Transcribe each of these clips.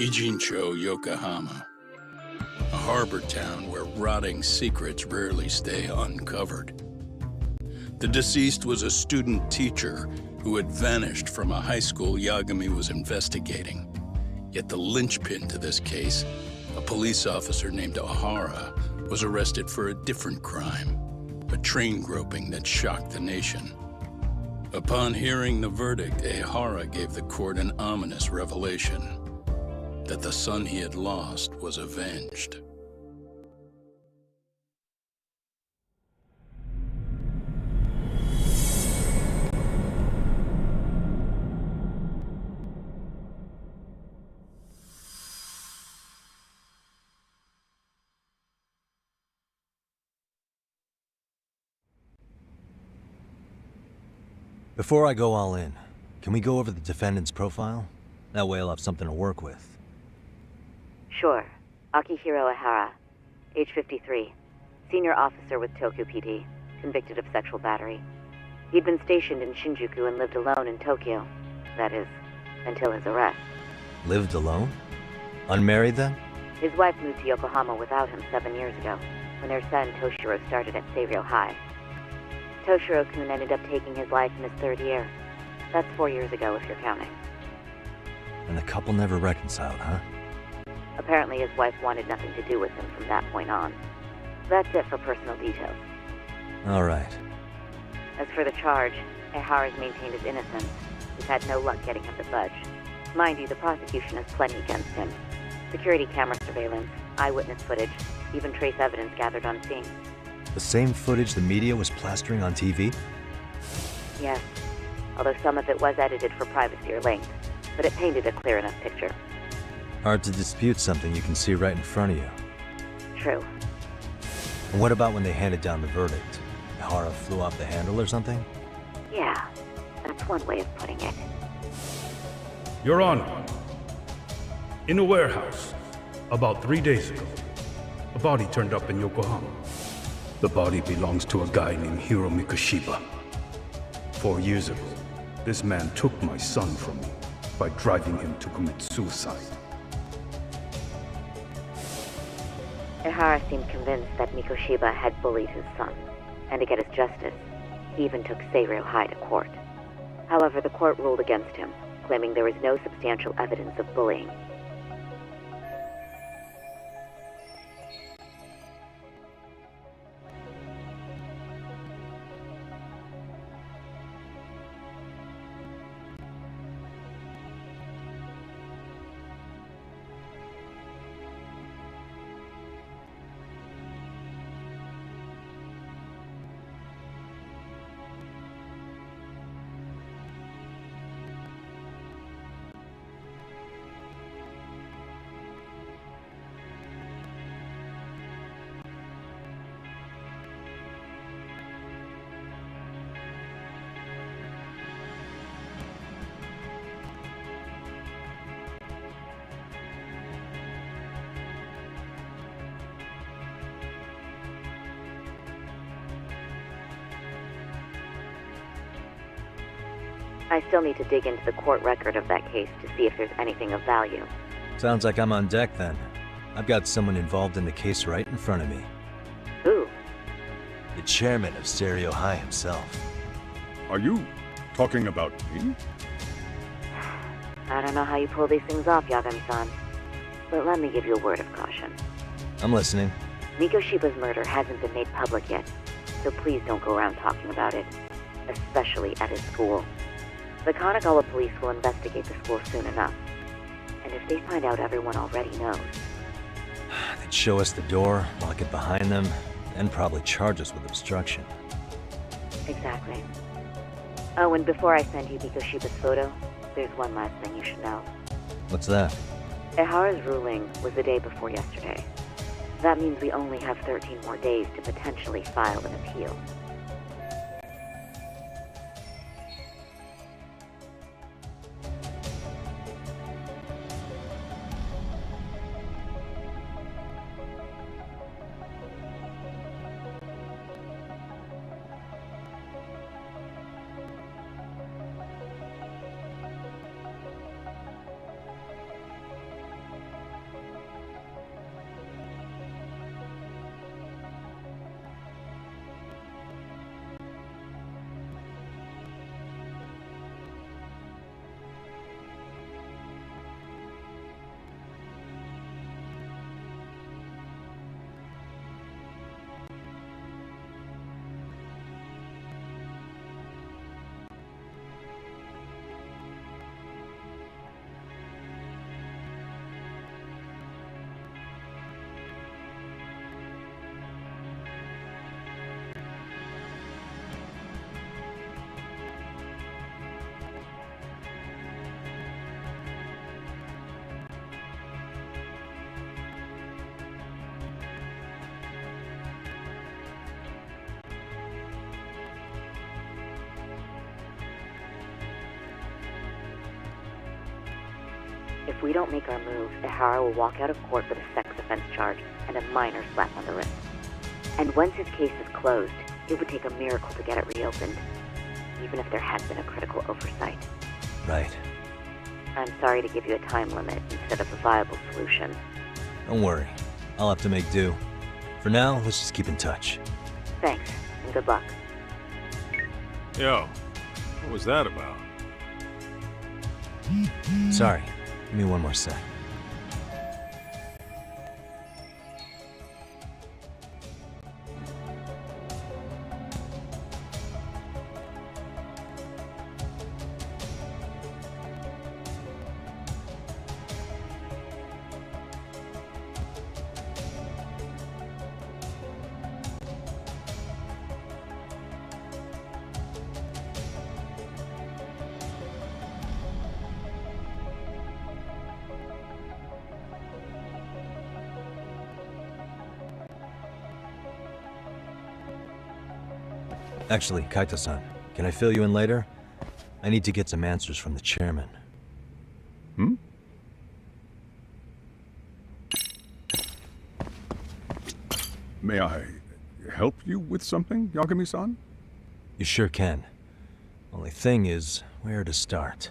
Ijincho, Yokohama, a harbor town where rotting secrets rarely stay uncovered. The deceased was a student teacher who had vanished from a high school Yagami was investigating. Yet the linchpin to this case, a police officer named Ohara, was arrested for a different crime, a train groping that shocked the nation. Upon hearing the verdict, Ohara gave the court an ominous revelation: that the son he had lost was avenged. Before I go all in, can we go over the defendant's profile? That way I'll have something to work with. Sure. Akihiro Ihara, age 53, senior officer with Tokyo PD, convicted of sexual battery. He'd been stationed in Shinjuku and lived alone in Tokyo. That is, until his arrest. Lived alone? Unmarried then? His wife moved to Yokohama without him 7 years ago, when their son Toshiro started at Seiryo High. Toshiro-kun ended up taking his life in his third year. That's 4 years ago, if you're counting. And the couple never reconciled, huh? Apparently his wife wanted nothing to do with him from that point on. That's it for personal details. All right. As for the charge, Ihara's maintained his innocence. We've had no luck getting him to budge. Mind you, the prosecution has plenty against him. Security camera surveillance, eyewitness footage, even trace evidence gathered on scene. The same footage the media was plastering on TV? Yes, although some of it was edited for privacy or length, but it painted a clear enough picture. Hard to dispute something you can see right in front of you. True. And what about when they handed down the verdict? Ihara flew off the handle or something? Yeah, that's one way of putting it. Your Honor, in a warehouse, about 3 days ago, a body turned up in Yokohama. The body belongs to a guy named Hiro Mikoshiba. 4 years ago, this man took my son from me by driving him to commit suicide. Ihara seemed convinced that Mikoshiba had bullied his son, and to get his justice, he even took Seiryo High to court. However, the court ruled against him, claiming there was no substantial evidence of bullying. I still need to dig into the court record of that case to see if there's anything of value. Sounds like I'm on deck then. I've got someone involved in the case right in front of me. Ooh. The chairman of Seiryo High himself. Are you talking about me? I don't know how you pull these things off, Yagami-san, but let me give you a word of caution. I'm listening. Mikoshiba's murder hasn't been made public yet, so please don't go around talking about it, especially at his school. The Kanagawa police will investigate the school soon enough, and if they find out everyone already knows... They'd show us the door, lock it behind them, and probably charge us with obstruction. Exactly. Oh, and before I send you Mikoshiba's photo, there's one last thing you should know. What's that? Ihara's ruling was the day before yesterday. That means we only have 13 more days to potentially file an appeal. If we don't make our move, Ihara will walk out of court with a sex offense charge and a minor slap on the wrist. And once his case is closed, it would take a miracle to get it reopened, even if there had been a critical oversight. Right. I'm sorry to give you a time limit instead of a viable solution. Don't worry. I'll have to make do. For now, let's just keep in touch. Thanks, and good luck. Yo, what was that about? Sorry. Give me one more sec. Actually, Kaito-san, can I fill you in later? I need to get some answers from the chairman. Hmm? May I help you with something, Yagami-san? You sure can. Only thing is, where to start?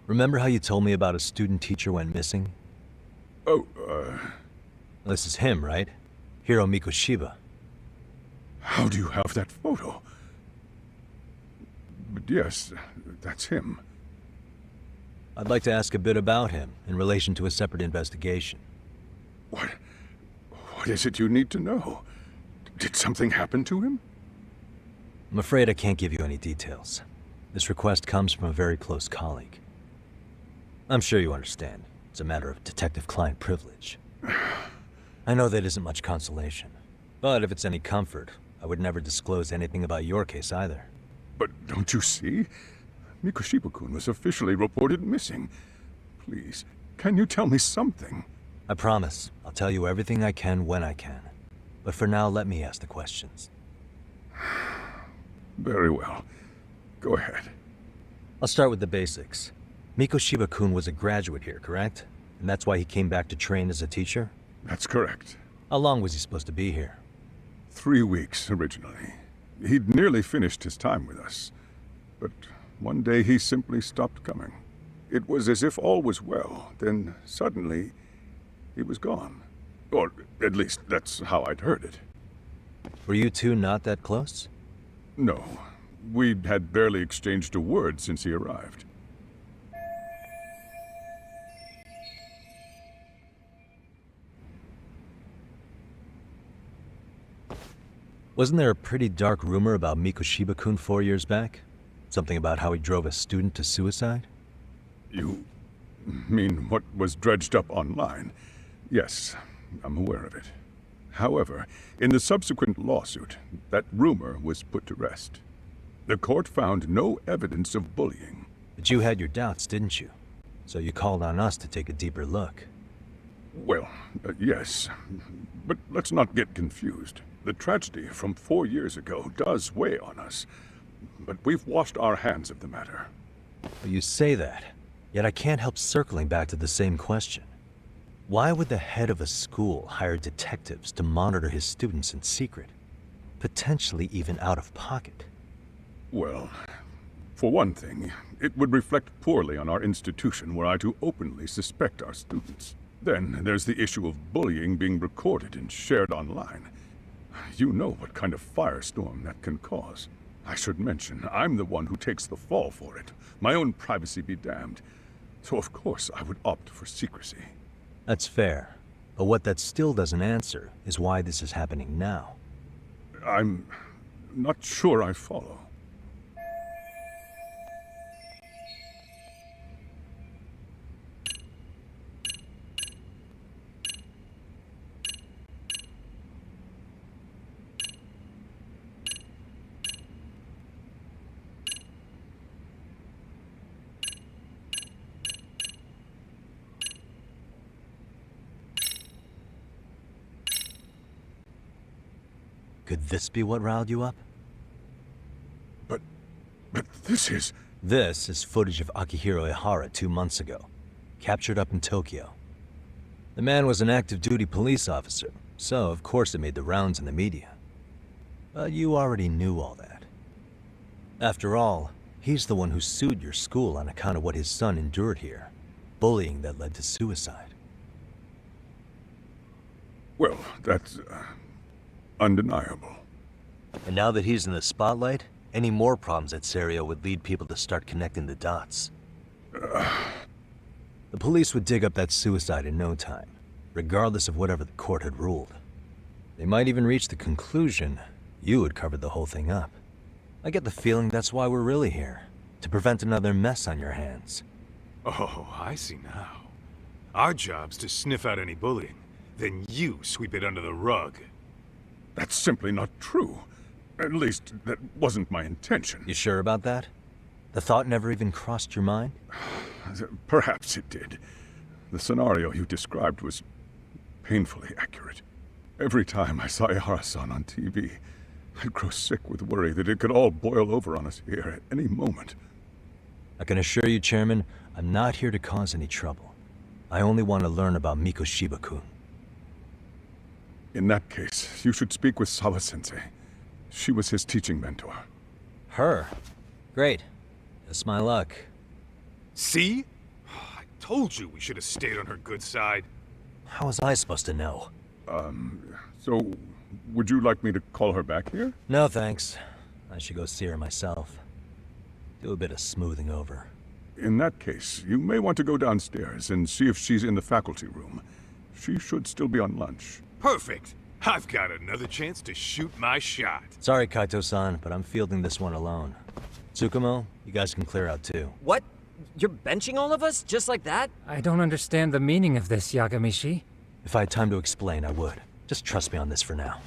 Remember how you told me about a student teacher went missing? Oh, This is him, right? Hiro Mikoshiba. how do you have that photo? But yes, that's him. I'd like to ask a bit about him in relation to a separate investigation. What is it you need to know? Did something happen to him? I'm afraid I can't give you any details. This request comes from a very close colleague. I'm sure you understand. It's a matter of detective-client privilege. I know that isn't much consolation. But if it's any comfort, I would never disclose anything about your case either. But don't you see? Mikoshiba-kun was officially reported missing. Please, can you tell me something? I promise. I'll tell you everything I can when I can. But for now, let me ask the questions. Very well. Go ahead. I'll start with the basics. Mikoshiba-kun was a graduate here, correct? And that's why he came back to train as a teacher? That's correct. How long was he supposed to be here? 3 weeks originally. He'd nearly finished his time with us. But one day he simply stopped coming. It was as if all was well, then suddenly he was gone. Or at least that's how I'd heard it. Were you two not that close? No, we'd had barely exchanged a word since he arrived. Wasn't there a pretty dark rumor about Mikoshiba-kun 4 years back? Something about how he drove a student to suicide? You mean what was dredged up online? Yes, I'm aware of it. However, in the subsequent lawsuit, that rumor was put to rest. The court found no evidence of bullying. But you had your doubts, didn't you? So you called on us to take a deeper look. Well, yes, but let's not get confused. The tragedy from 4 years ago does weigh on us, but we've washed our hands of the matter. Well, you say that, yet I can't help circling back to the same question. Why would the head of a school hire detectives to monitor his students in secret? Potentially even out of pocket. Well, for one thing, it would reflect poorly on our institution were I to openly suspect our students. Then there's the issue of bullying being recorded and shared online. You know what kind of firestorm that can cause. I should mention, I'm the one who takes the fall for it. My own privacy be damned. So of course I would opt for secrecy. That's fair. But what that still doesn't answer is why this is happening now. I'm not sure I follow. Could this be what riled you up? But this is... This is footage of Akihiro Ihara 2 months ago, captured up in Tokyo. The man was an active duty police officer, so of course it made the rounds in the media. But you already knew all that. After all, he's the one who sued your school on account of what his son endured here. Bullying that led to suicide. Well, that's... undeniable. And now that he's in the spotlight, any more problems at Serio would lead people to start connecting the dots. The police would dig up that suicide in no time, regardless of whatever the court had ruled. They might even reach the conclusion you had covered the whole thing up. I get the feeling that's why we're really here, to prevent another mess on your hands. Oh, I see now. Our job's to sniff out any bullying, then you sweep it under the rug. That's simply not true. At least, that wasn't my intention. You sure about that? The thought never even crossed your mind? Perhaps it did. The scenario you described was painfully accurate. Every time I saw Ihara-san on TV, I'd grow sick with worry that it could all boil over on us here at any moment. I can assure you, Chairman, I'm not here to cause any trouble. I only want to learn about Mikoshiba-kun. In that case, you should speak with Sawa-sensei. She was his teaching mentor. Her? Great. That's my luck. See? I told you we should have stayed on her good side. How was I supposed to know? So, would you like me to call her back here? No, thanks. I should go see her myself. Do a bit of smoothing over. In that case, you may want to go downstairs and see if she's in the faculty room. She should still be on lunch. Perfect. I've got another chance to shoot my shot. Sorry, Kaito-san, but I'm fielding this one alone. Tsukumo, you guys can clear out too. What? You're benching all of us? Just like that? I don't understand the meaning of this, Yagamishi. If I had time to explain, I would. Just trust me on this for now.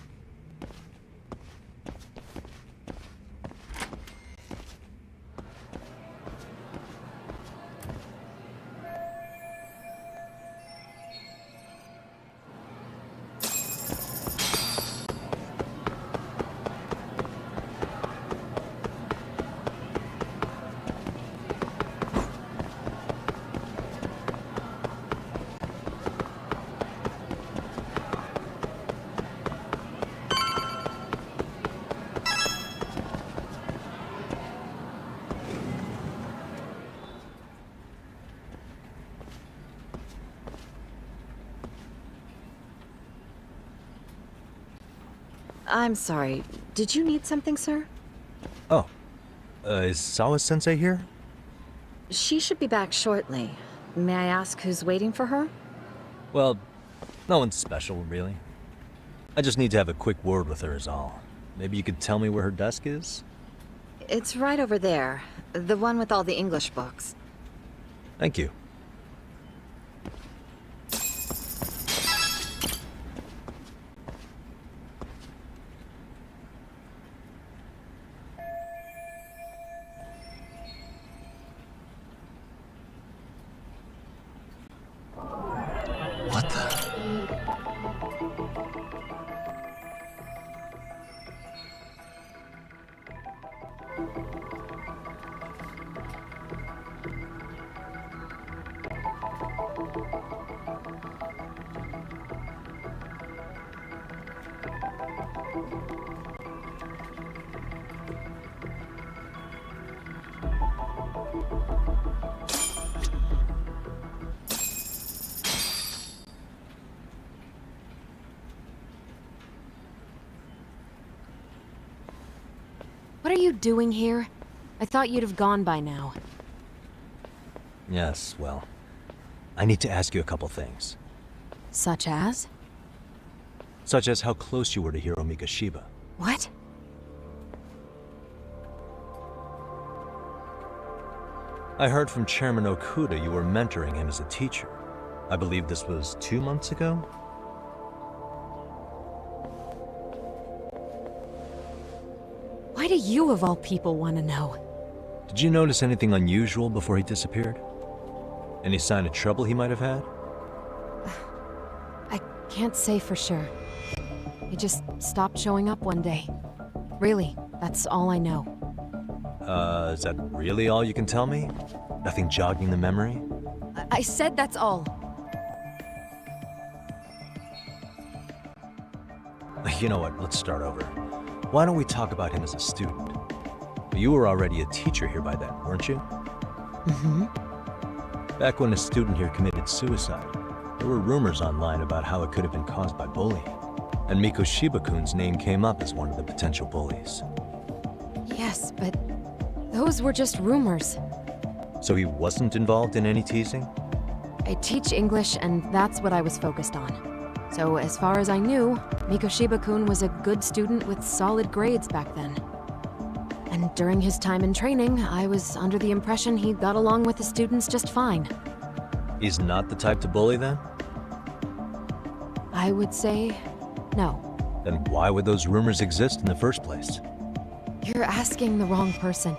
I'm sorry. Did you need something, sir? Oh, is Sawa-sensei here? She should be back shortly. May I ask who's waiting for her? Well, no one's special, really. I just need to have a quick word with her is all. Maybe you could tell me where her desk is? It's right over there. The one with all the English books. Thank you. What the? What are you doing here? I thought you'd have gone by now. Yes, well, I need to ask you a couple things. Such as? Such as how close you were to Hiro Mikoshiba. What? I heard from Chairman Okuda you were mentoring him as a teacher. I believe this was 2 months ago? Why do you, of all people, want to know? Did you notice anything unusual before he disappeared? Any sign of trouble he might have had? I can't say for sure. He just stopped showing up one day. Really, that's all I know. Is that really all you can tell me? Nothing jogging the memory? I said that's all. You know what, let's start over. Why don't we talk about him as a student? You were already a teacher here by then, weren't you? Mm-hmm. Back when a student here committed suicide, there were rumors online about how it could have been caused by bullying. And Miko Shiba-kun's name came up as one of the potential bullies. Yes, but those were just rumors. So he wasn't involved in any teasing? I teach English, and that's what I was focused on. So as far as I knew, Miko Shiba-kun was a good student with solid grades back then. And during his time in training, I was under the impression he got along with the students just fine. He's not the type to bully then? I would say no. Then why would those rumors exist in the first place? You're asking the wrong person.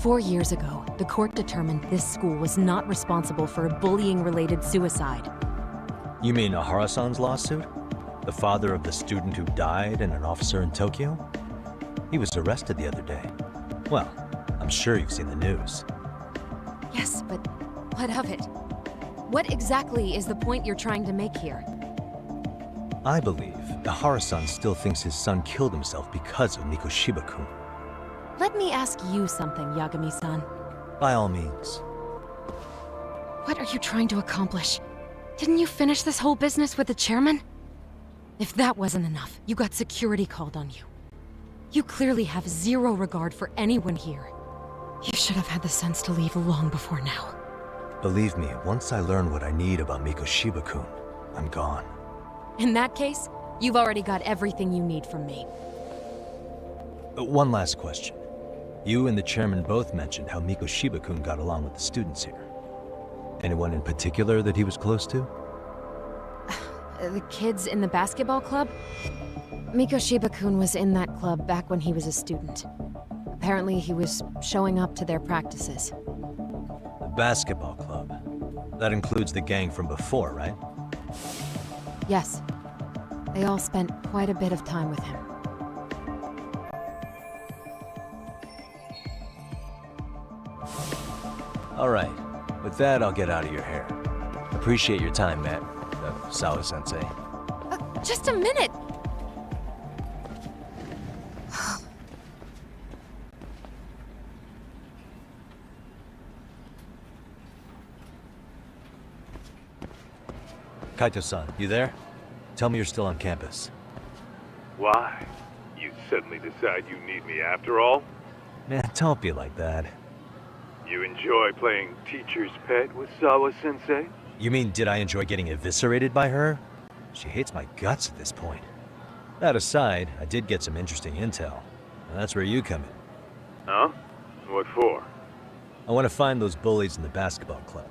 "4 years ago, the court determined this school was not responsible for a bullying-related suicide." You mean Ahara-san's lawsuit? The father of the student who died and an officer in Tokyo? He was arrested the other day. Well, I'm sure you've seen the news. Yes, but what of it? What exactly is the point you're trying to make here? I believe Ahara-san still thinks his son killed himself because of Miko Shiba-kun. Let me ask you something, Yagami-san. By all means. What are you trying to accomplish? Didn't you finish this whole business with the chairman? If that wasn't enough, you got security called on you. You clearly have zero regard for anyone here. You should have had the sense to leave long before now. Believe me, once I learn what I need about Miko Shiba-kun, I'm gone. In that case, you've already got everything you need from me. One last question. You and the chairman both mentioned how Miko Shiba-kun got along with the students here. Anyone in particular that he was close to? The kids in the basketball club? Miko Shiba-kun was in that club back when he was a student. Apparently he was showing up to their practices. The basketball club. That includes the gang from before, right? Yes. They all spent quite a bit of time with him. All right. With that, I'll get out of your hair. Appreciate your time, Matt. Sawa-sensei. Just a minute! Kaito-san, you there? Tell me you're still on campus. Why? You suddenly decide you need me after all? Man, don't be like that. You enjoy playing teacher's pet with Sawa-sensei? You mean, did I enjoy getting eviscerated by her? She hates my guts at this point. That aside, I did get some interesting intel. And that's where you come in. Huh? What for? I want to find those bullies in the basketball club.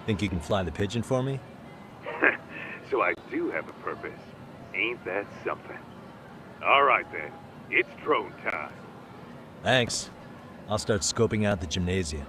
Think you can fly the pigeon for me? So I do have a purpose. Ain't that something? All right then. It's drone time. Thanks. I'll start scoping out the gymnasium.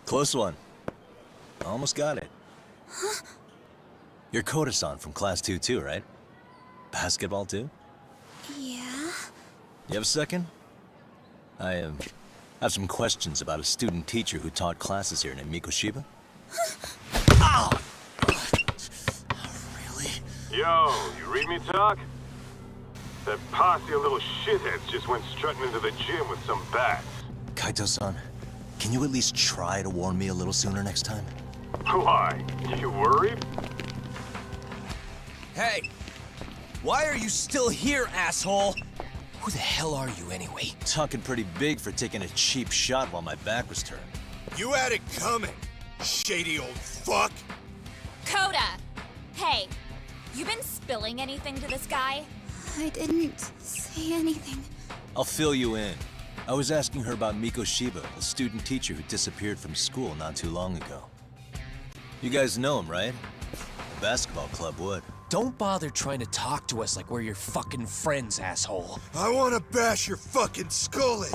Close one. Almost got it. Huh? You're Koda-san from Class 2 too, right? Basketball too? Yeah? You have a second? I have some questions about a student teacher who taught classes here named Mikoshiba. Ow! Really? Yo, you read me talk? That posse of little shitheads just went strutting into the gym with some bats. Kaito-san, can you at least try to warn me a little sooner next time? Why? You worried? Hey! Why are you still here, asshole? Who the hell are you anyway? Talking pretty big for taking a cheap shot while my back was turned. You had it coming, shady old fuck! Coda! Hey, you been spilling anything to this guy? I didn't say anything. I'll fill you in. I was asking her about Mikoshiba, a student teacher who disappeared from school not too long ago. You guys know him, right? The basketball club would. Don't bother trying to talk to us like we're your fucking friends, asshole. I wanna bash your fucking skull in!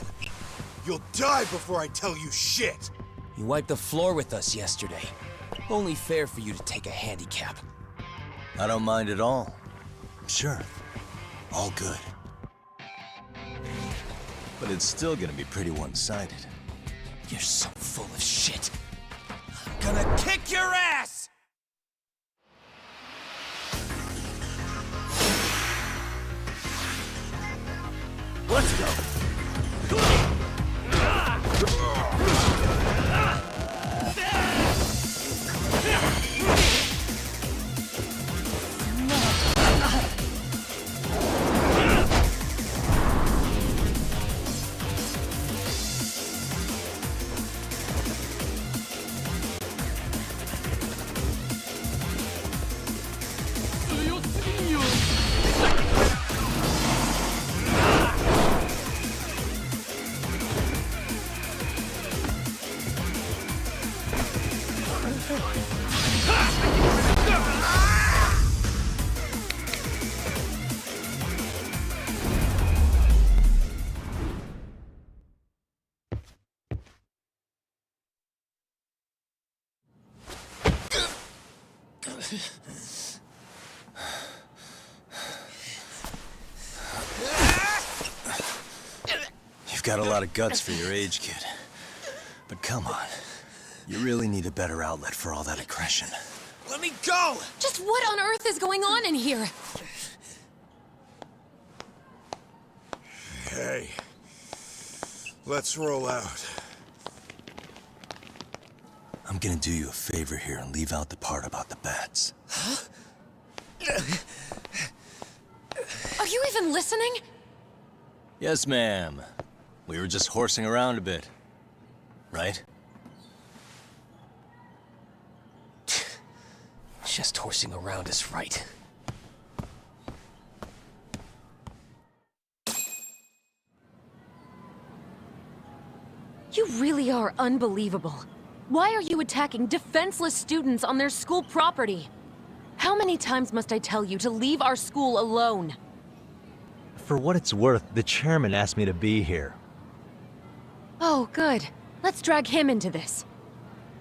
You'll die before I tell you shit! You wiped the floor with us yesterday. Only fair for you to take a handicap. I don't mind at all. Sure. All good. But it's still gonna be pretty one-sided. You're so full of shit. I'm gonna kick your ass! Let's go! You've got a lot of guts for your age, kid. But come on. You really need a better outlet for all that aggression. Let me go! Just what on earth is going on in here? Hey. Let's roll out. I'm gonna do you a favor here and leave out the part about the bats. Huh? Are you even listening? Yes, ma'am. We were just horsing around a bit. Right? Just horsing around is right. You really are unbelievable. Why are you attacking defenseless students on their school property? How many times must I tell you to leave our school alone? For what it's worth, the chairman asked me to be here. Oh, good. Let's drag him into this.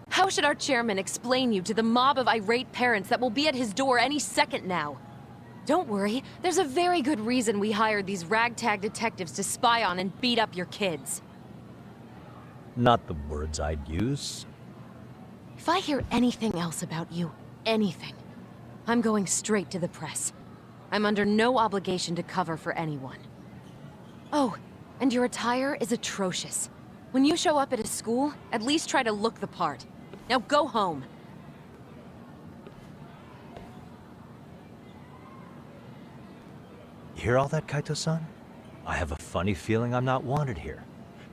How should our chairman explain you to the mob of irate parents that will be at his door any second now? Don't worry, there's a very good reason we hired these ragtag detectives to spy on and beat up your kids. Not the words I'd use. If I hear anything else about you, anything, I'm going straight to the press. I'm under no obligation to cover for anyone. Oh, and your attire is atrocious. When you show up at a school, at least try to look the part. Now go home. You hear all that, Kaito-san? I have a funny feeling I'm not wanted here.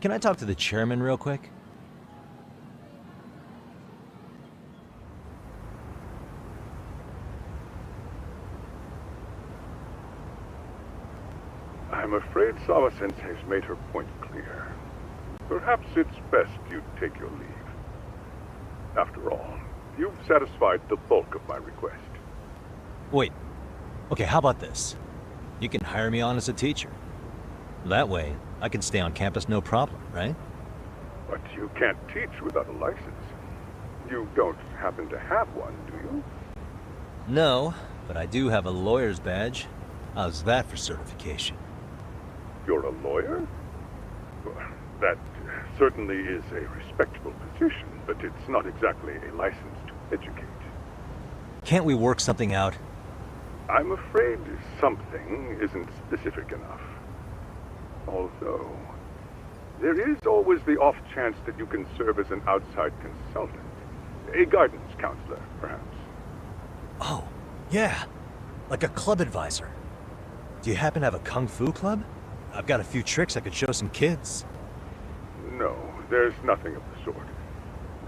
Can I talk to the chairman real quick? I'm afraid Sawa-sensei's made her point clear. Perhaps it's best you take your leave. After all, you've satisfied the bulk of my request. Wait. Okay, how about this? You can hire me on as a teacher. That way, I can stay on campus no problem, right? But you can't teach without a license. You don't happen to have one, do you? No, but I do have a lawyer's badge. How's that for certification? You're a lawyer? Well, that certainly is a respectable position, but it's not exactly a license to educate. Can't we work something out? I'm afraid something isn't specific enough. Although, there is always the off chance that you can serve as an outside consultant. A guidance counselor, perhaps. Oh, yeah. Like a club advisor. Do you happen to have a kung fu club? I've got a few tricks I could show some kids. No, there's nothing of the sort.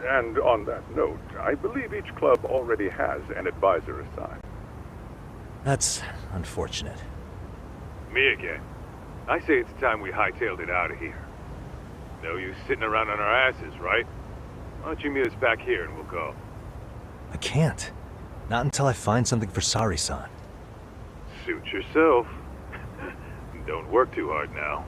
And on that note, I believe each club already has an advisor assigned. That's unfortunate. Me again. I say it's time we hightailed it out of here. No use sitting around on our asses, right? Why don't you meet us back here and we'll go? I can't. Not until I find something for Sari-san. Suit yourself. Don't work too hard now.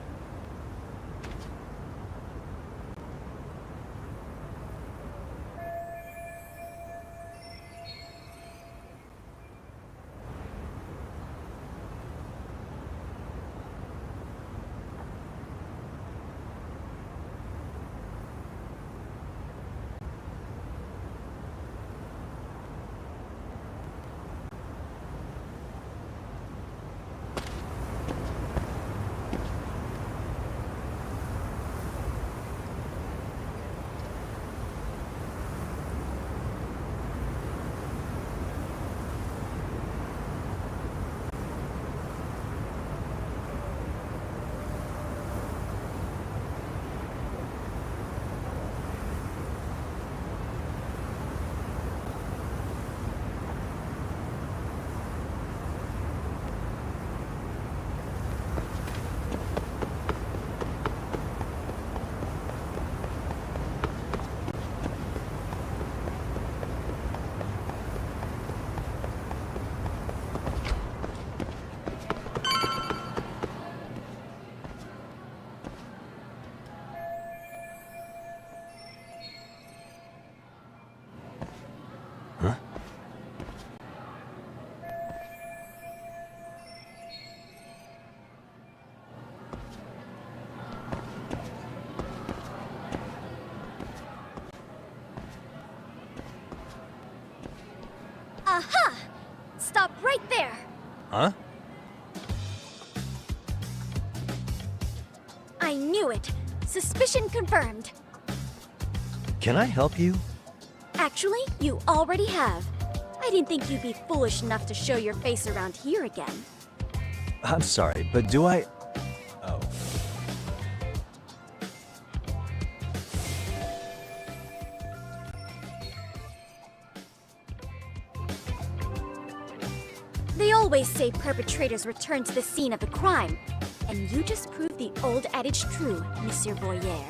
Aha! Stop right there! Huh? I knew it! Suspicion confirmed. Can I help you? Actually, you already have. I didn't think you'd be foolish enough to show your face around here again. I'm sorry, but do I... Oh. They always say perpetrators return to the scene of the crime. And you just proved the old adage true, Monsieur Voyer.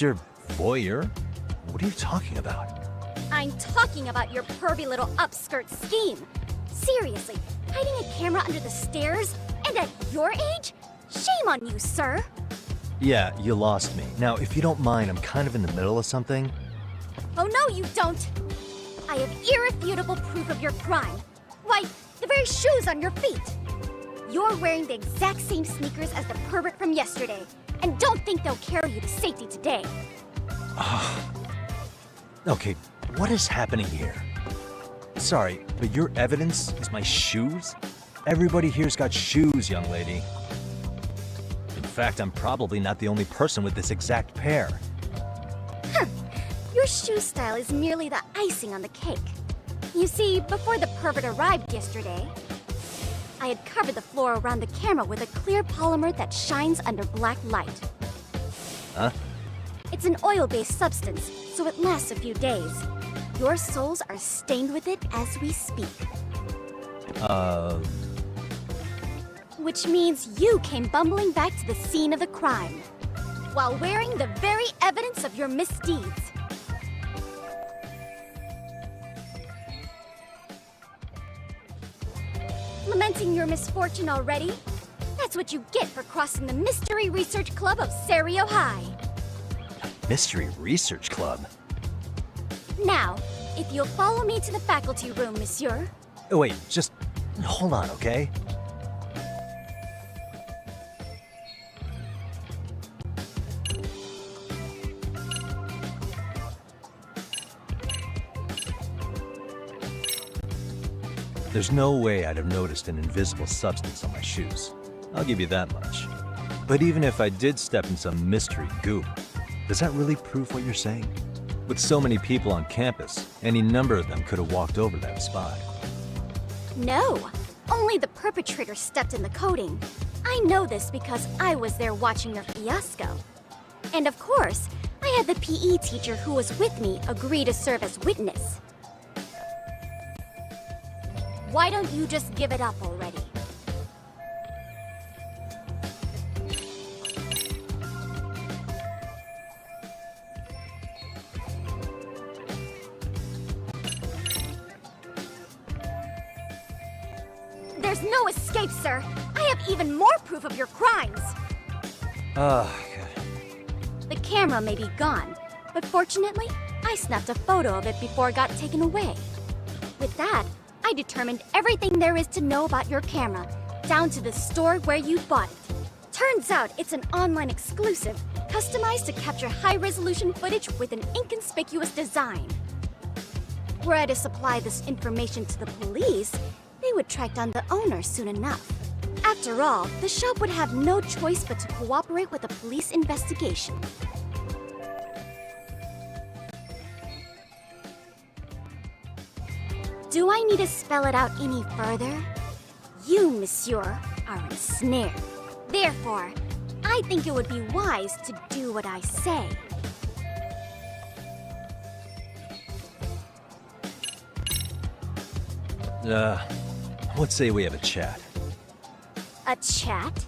Monsieur Voyeur? What are you talking about? I'm talking about your pervy little upskirt scheme. Seriously, hiding a camera under the stairs? And at your age? Shame on you, sir. Yeah, you lost me. Now, if you don't mind, I'm kind of in the middle of something. Oh no, you don't! I have irrefutable proof of your crime. Why, the very shoes on your feet. You're wearing the exact same sneakers as the pervert from yesterday, and don't think they'll carry you to safety today. Okay, what is happening here? Sorry, but your evidence is my shoes? Everybody here's got shoes, young lady. In fact, I'm probably not the only person with this exact pair. Your shoe style is merely the icing on the cake. You see, before the pervert arrived yesterday, I had covered the floor around the camera with a clear polymer that shines under black light. Huh? It's an oil-based substance, so it lasts a few days. Your soles are stained with it as we speak. Which means you came bumbling back to the scene of the crime, while wearing the very evidence of your misdeeds. Lamenting your misfortune already? That's what you get for crossing the Mystery Research Club of Serio High. Mystery Research Club? Now, if you'll follow me to the faculty room, monsieur. Oh, wait, just hold on, okay? There's no way I'd have noticed an invisible substance on my shoes. I'll give you that much. But even if I did step in some mystery goop, does that really prove what you're saying? With so many people on campus, any number of them could have walked over that spot. No, only the perpetrator stepped in the coating. I know this because I was there watching your fiasco. And of course, I had the PE teacher who was with me agree to serve as witness. Why don't you just give it up already? There's no escape, sir. I have even more proof of your crimes. God. The camera may be gone, but fortunately, I snapped a photo of it before it got taken away. With that, I determined everything there is to know about your camera, down to the store where you bought it. Turns out it's an online exclusive, customized to capture high-resolution footage with an inconspicuous design. Were I to supply this information to the police, they would track down the owner soon enough. After all, the shop would have no choice but to cooperate with the police investigation. Do I need to spell it out any further? You, monsieur, are ensnared. Therefore, I think it would be wise to do what I say. Let's say we have a chat. A chat?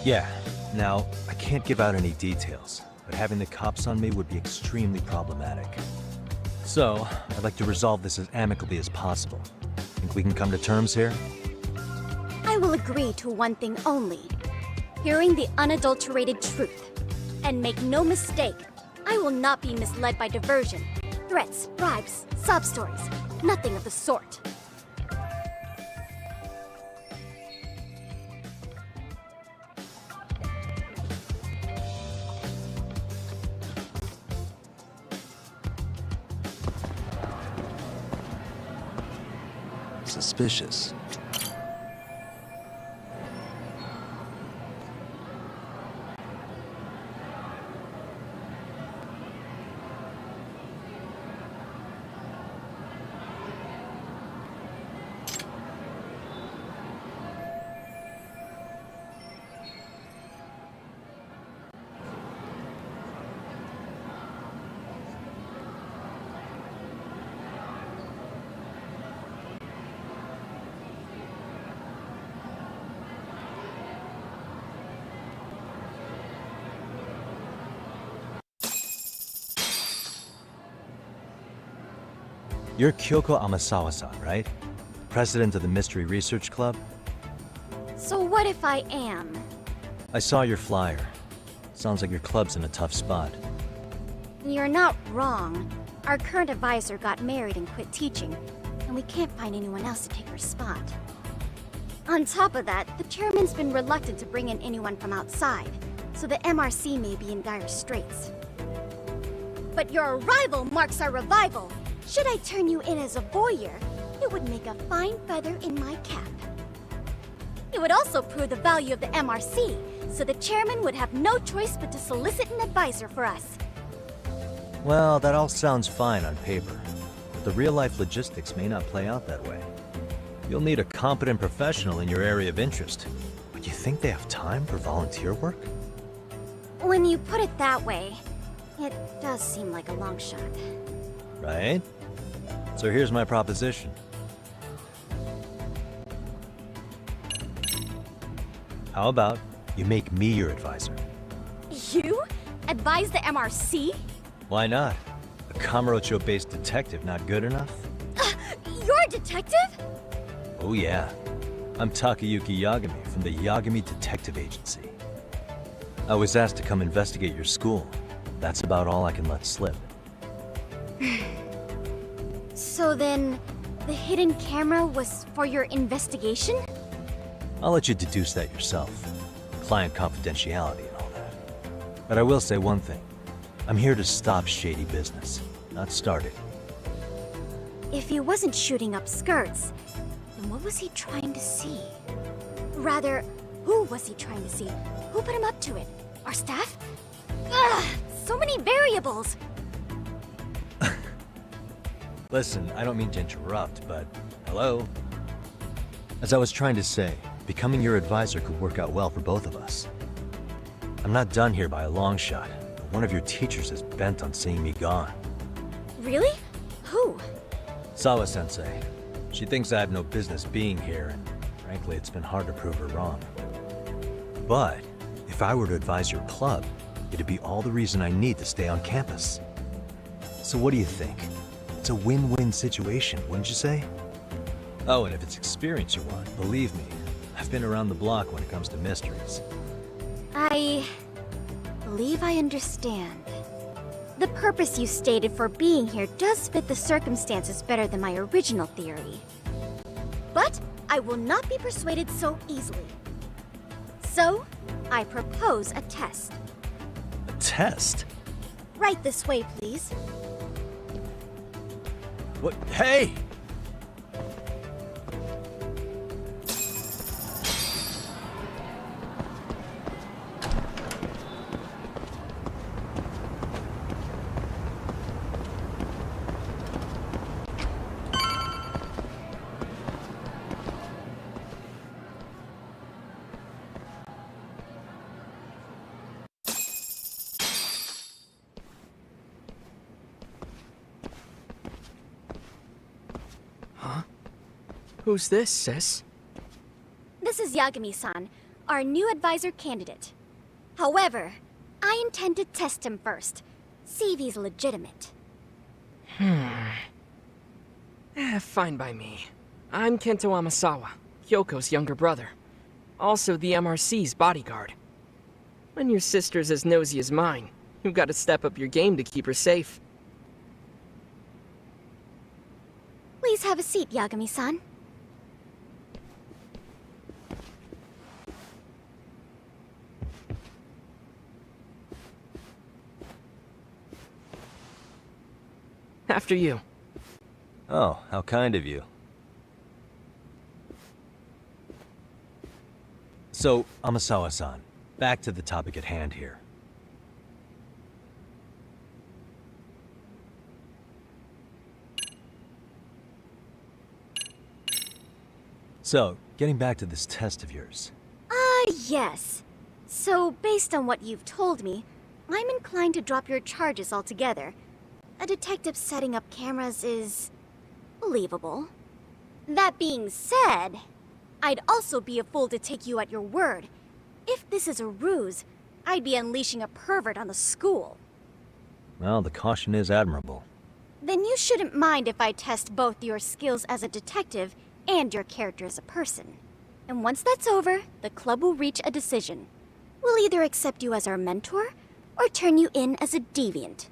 Yeah. Now, I can't give out any details, but having the cops on me would be extremely problematic. So, I'd like to resolve this as amicably as possible. Think we can come to terms here? I will agree to one thing only. Hearing the unadulterated truth. And make no mistake, I will not be misled by diversion, threats, bribes, sob stories. Nothing of the sort. Suspicious. You're Kyoko Amasawa-san, right? President of the Mystery Research Club? So what if I am? I saw your flyer. Sounds like your club's in a tough spot. You're not wrong. Our current advisor got married and quit teaching, and we can't find anyone else to take her spot. On top of that, the chairman's been reluctant to bring in anyone from outside, so the MRC may be in dire straits. But your arrival marks our revival. Should I turn you in as a voyeur, it would make a fine feather in my cap. It would also prove the value of the MRC, so the chairman would have no choice but to solicit an advisor for us. Well, that all sounds fine on paper, but the real-life logistics may not play out that way. You'll need a competent professional in your area of interest, but you think they have time for volunteer work? When you put it that way, it does seem like a long shot. Right? So here's my proposition. How about you make me your advisor? You? Advise the MRC? Why not? A Kamurocho-based detective not good enough? You're a detective? Oh yeah. I'm Takayuki Yagami from the Yagami Detective Agency. I was asked to come investigate your school. That's about all I can let slip. So then, the hidden camera was for your investigation? I'll let you deduce that yourself. Client confidentiality and all that. But I will say one thing. I'm here to stop shady business, not start it. If he wasn't shooting up skirts, then what was he trying to see? Rather, who was he trying to see? Who put him up to it? Our staff? Ugh! So many variables! Listen, I don't mean to interrupt, but hello? As I was trying to say, becoming your advisor could work out well for both of us. I'm not done here by a long shot, but one of your teachers is bent on seeing me gone. Really? Who? Sawa-sensei. She thinks I have no business being here, and frankly, it's been hard to prove her wrong. But if I were to advise your club, it'd be all the reason I need to stay on campus. So what do you think? It's a win-win situation, wouldn't you say? Oh, and if it's experience you want, believe me, I've been around the block when it comes to mysteries. I believe I understand. The purpose you stated for being here does fit the circumstances better than my original theory. But I will not be persuaded so easily. So, I propose a test. A test? Right this way, please. What? Hey! Who's this, sis? This is Yagami-san, our new advisor candidate. However, I intend to test him first. See if he's legitimate. Fine by me. I'm Kento Amasawa, Kyoko's younger brother. Also the MRC's bodyguard. When your sister's as nosy as mine, you've got to step up your game to keep her safe. Please have a seat, Yagami-san. After you. Oh, how kind of you. So, Amasawa-san, back to the topic at hand here. So, getting back to this test of yours. Yes. So, based on what you've told me, I'm inclined to drop your charges altogether. A detective setting up cameras is believable. That being said, I'd also be a fool to take you at your word. If this is a ruse, I'd be unleashing a pervert on the school. Well, the caution is admirable. Then you shouldn't mind if I test both your skills as a detective and your character as a person. And once that's over, the club will reach a decision. We'll either accept you as our mentor, or turn you in as a deviant.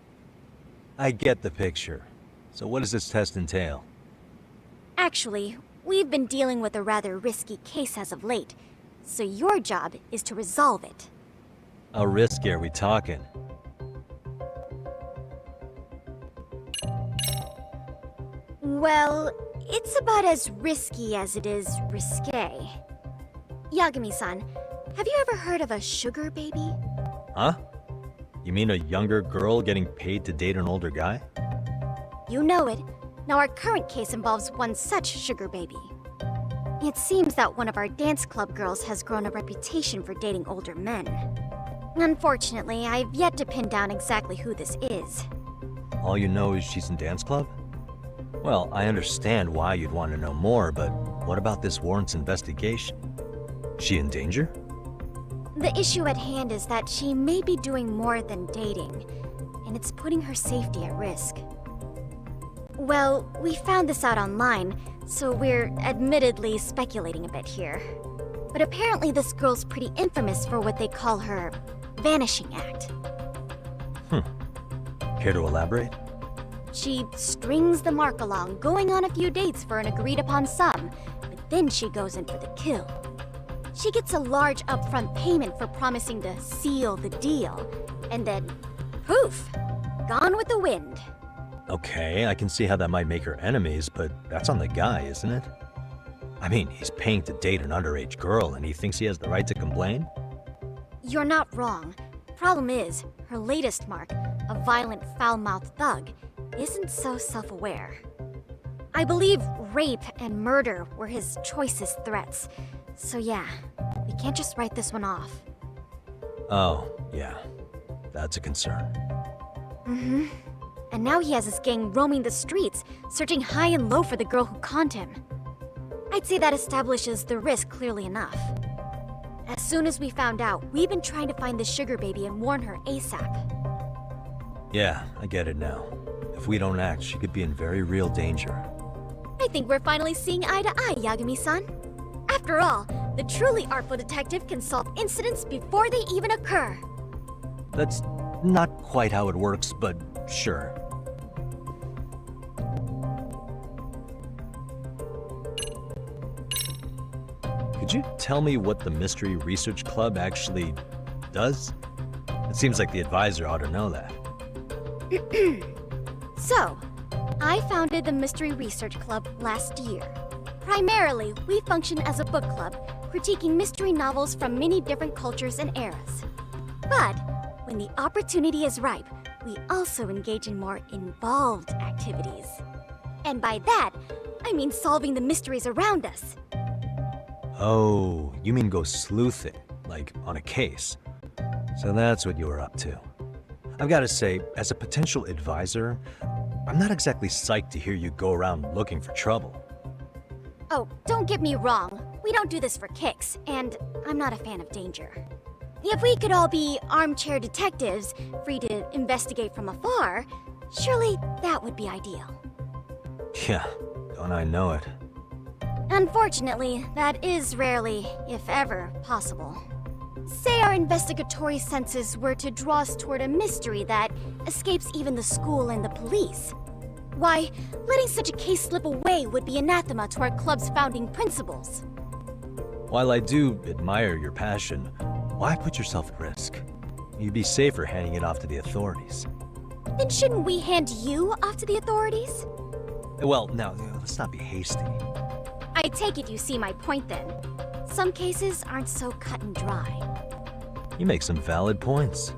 I get the picture. So what does this test entail? Actually, we've been dealing with a rather risky case as of late, so your job is to resolve it. How risky are we talking? Well, it's about as risky as it is risque. Yagami-san, have you ever heard of a sugar baby? Huh? You mean a younger girl getting paid to date an older guy? You know it. Now our current case involves one such sugar baby. It seems that one of our dance club girls has grown a reputation for dating older men. Unfortunately, I've yet to pin down exactly who this is. All you know is she's in dance club? Well, I understand why you'd want to know more, but what about this warrants investigation? Is she in danger? The issue at hand is that she may be doing more than dating, and it's putting her safety at risk. Well, we found this out online, so we're admittedly speculating a bit here. But apparently this girl's pretty infamous for what they call her vanishing act. Care to elaborate? She strings the mark along, going on a few dates for an agreed-upon sum, but then she goes in for the kill. She gets a large upfront payment for promising to seal the deal, and then, poof, gone with the wind. Okay, I can see how that might make her enemies, but that's on the guy, isn't it? I mean, he's paying to date an underage girl, and he thinks he has the right to complain? You're not wrong. Problem is, her latest mark, a violent, foul-mouthed thug, isn't so self-aware. I believe rape and murder were his choicest threats. So yeah, we can't just write this one off. Oh, yeah. That's a concern. Mm-hmm. And now he has his gang roaming the streets, searching high and low for the girl who conned him. I'd say that establishes the risk clearly enough. As soon as we found out, we've been trying to find the sugar baby and warn her ASAP. Yeah, I get it now. If we don't act, she could be in very real danger. I think we're finally seeing eye to eye, Yagami-san. After all, the truly artful detective can solve incidents before they even occur. That's not quite how it works, but sure. Could you tell me what the Mystery Research Club actually does? It seems like the advisor ought to know that. So, I founded the Mystery Research Club last year. Primarily, we function as a book club, critiquing mystery novels from many different cultures and eras. But, when the opportunity is ripe, we also engage in more involved activities. And by that, I mean solving the mysteries around us. Oh, you mean go sleuthing, like on a case. So that's what you were up to. I've got to say, as a potential advisor, I'm not exactly psyched to hear you go around looking for trouble. Oh, don't get me wrong. We don't do this for kicks, and I'm not a fan of danger. If we could all be armchair detectives, free to investigate from afar, surely that would be ideal. Yeah, don't I know it. Unfortunately, that is rarely, if ever, possible. Say our investigatory senses were to draw us toward a mystery that escapes even the school and the police. Why, letting such a case slip away would be anathema to our club's founding principles. While I do admire your passion, why put yourself at risk? You'd be safer handing it off to the authorities. Then shouldn't we hand you off to the authorities? Well, now, let's not be hasty. I take it you see my point then. Some cases aren't so cut and dry. You make some valid points.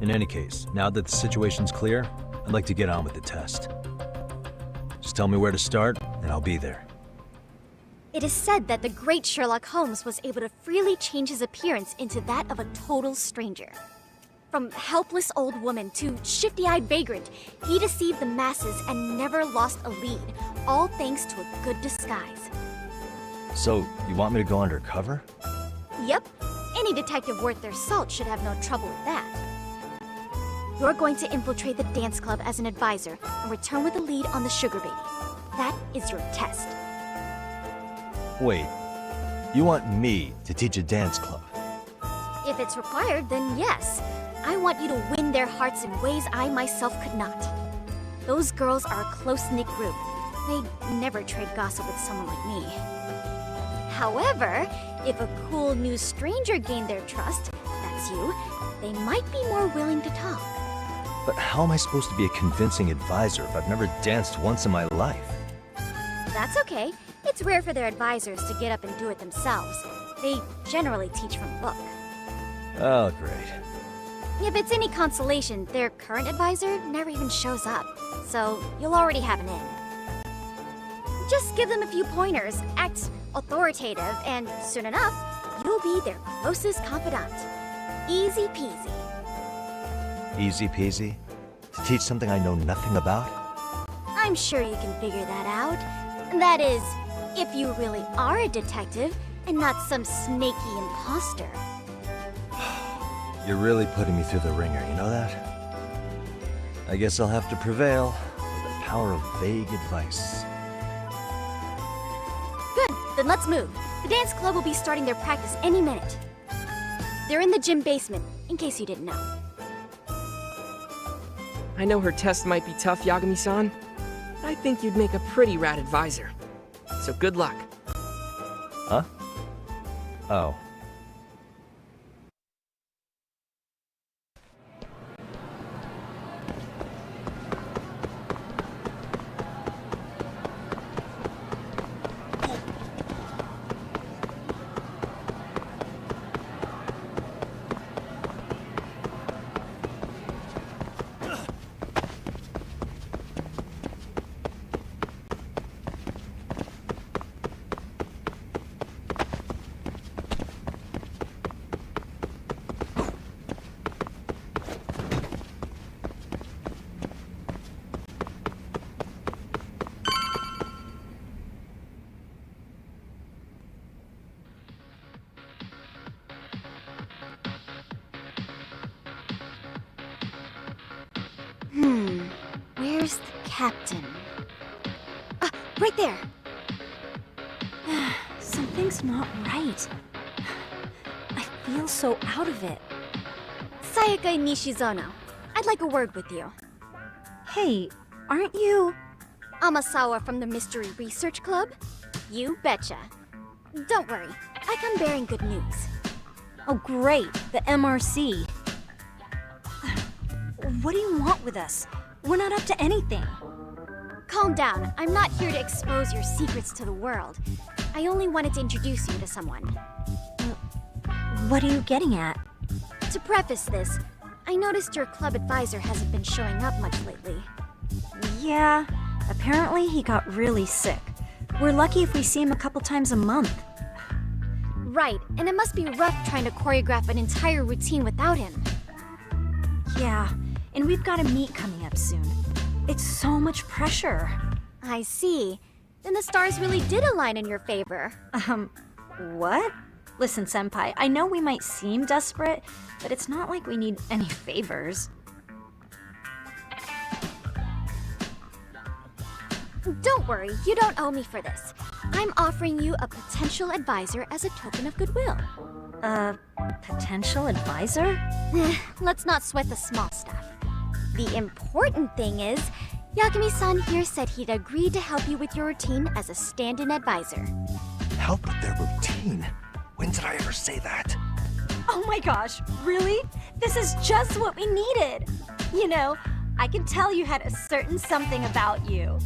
In any case, now that the situation's clear, I'd like to get on with the test. Just tell me where to start, and I'll be there. It is said that the great Sherlock Holmes was able to freely change his appearance into that of a total stranger. From helpless old woman to shifty-eyed vagrant, he deceived the masses and never lost a lead, all thanks to a good disguise. So, you want me to go undercover? Yep, any detective worth their salt should have no trouble with that. You're going to infiltrate the dance club as an advisor and return with a lead on the sugar baby. That is your test. Wait, you want me to teach a dance club? If it's required, then yes. I want you to win their hearts in ways I myself could not. Those girls are a close-knit group. They'd never trade gossip with someone like me. However, if a cool new stranger gained their trust, that's you, they might be more willing to talk. But how am I supposed to be a convincing advisor if I've never danced once in my life? That's okay. It's rare for their advisors to get up and do it themselves. They generally teach from a book. Oh, great. If it's any consolation, their current advisor never even shows up, so you'll already have an in. Just give them a few pointers, act authoritative, and soon enough, you'll be their closest confidant. Easy peasy. Easy peasy? To teach something I know nothing about? I'm sure you can figure that out. That is, if you really are a detective and not some snaky imposter. You're really putting me through the ringer, you know that? I guess I'll have to prevail with the power of vague advice. Good, then let's move. The dance club will be starting their practice any minute. They're in the gym basement, in case you didn't know. I know her test might be tough, Yagami-san, but I think you'd make a pretty rad advisor. So good luck. Huh? Oh. Where's the captain? Right there! Something's not right. I feel so out of it. Sayaka Nishizono, I'd like a word with you. Hey, aren't you... Amasawa from the Mystery Research Club? You betcha. Don't worry, I come bearing good news. Oh great, the MRC. What do you want with us? We're not up to anything. Calm down. I'm not here to expose your secrets to the world. I only wanted to introduce you to someone. What are you getting at? To preface this, I noticed your club advisor hasn't been showing up much lately. Yeah, apparently he got really sick. We're lucky if we see him a couple times a month. Right, and it must be rough trying to choreograph an entire routine without him. Yeah, and we've got a meet coming up soon. It's so much pressure. I see. Then the stars really did align in your favor. What? Listen, Senpai, I know we might seem desperate, but it's not like we need any favors. Don't worry, you don't owe me for this. I'm offering you a potential advisor as a token of goodwill. Potential advisor? Let's not sweat the small stuff. The important thing is, Yagami-san here said he'd agreed to help you with your routine as a stand-in advisor. Help with their routine? When did I ever say that? Oh my gosh, really? This is just what we needed. You know, I can tell you had a certain something about you.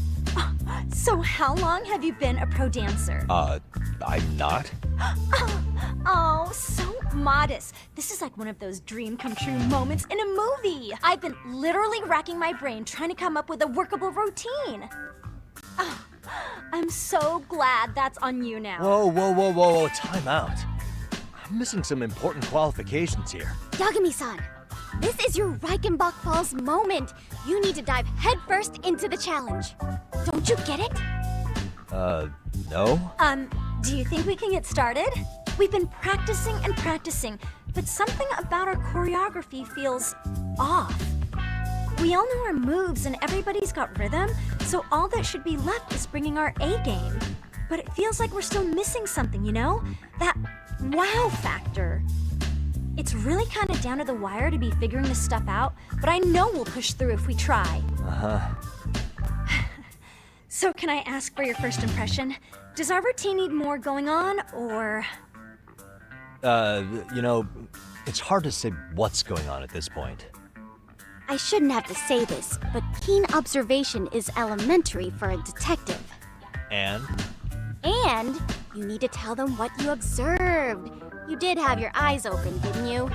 So how long have you been a pro dancer? I'm not. Oh, so modest. This is like one of those dream come true moments in a movie. I've been literally racking my brain trying to come up with a workable routine. Oh, I'm so glad that's on you now. Whoa, time out. I'm missing some important qualifications here. Yagami-san, this is your Reichenbach Falls moment. You need to dive headfirst into the challenge. Don't you get it? No? Do you think we can get started? We've been practicing and practicing, but something about our choreography feels off. We all know our moves and everybody's got rhythm, so all that should be left is bringing our A game. But it feels like we're still missing something, you know? That wow factor. It's really kind of down to the wire to be figuring this stuff out, but I know we'll push through if we try. So can I ask for your first impression? Does our routine need more going on, or...? You know, it's hard to say what's going on at this point. I shouldn't have to say this, but keen observation is elementary for a detective. And? And you need to tell them what you observed. You did have your eyes open, didn't you?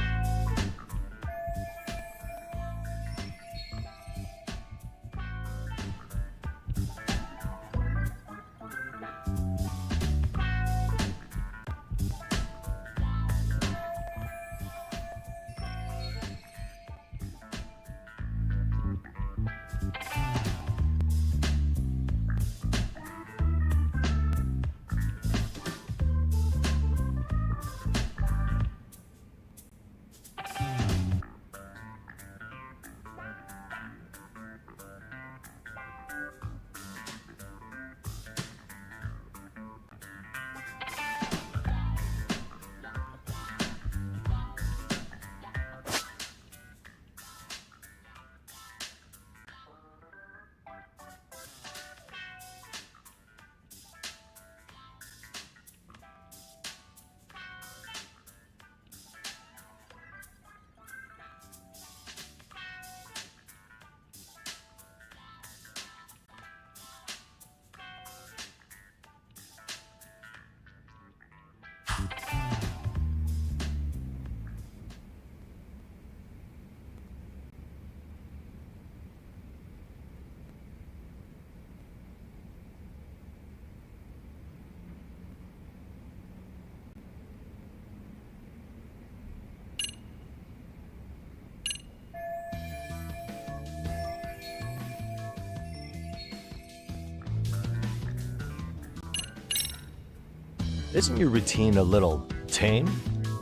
Isn't your routine a little tame?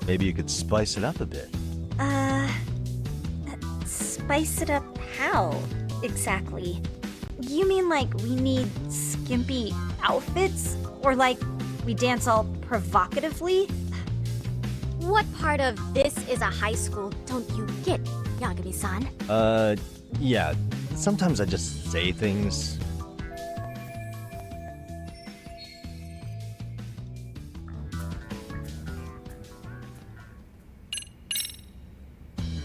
Maybe you could spice it up a bit. Spice it up how, exactly? You mean like we need skimpy outfits? Or like we dance all provocatively? What part of this is a high school don't you get, Yagami-san? Yeah. Sometimes I just say things.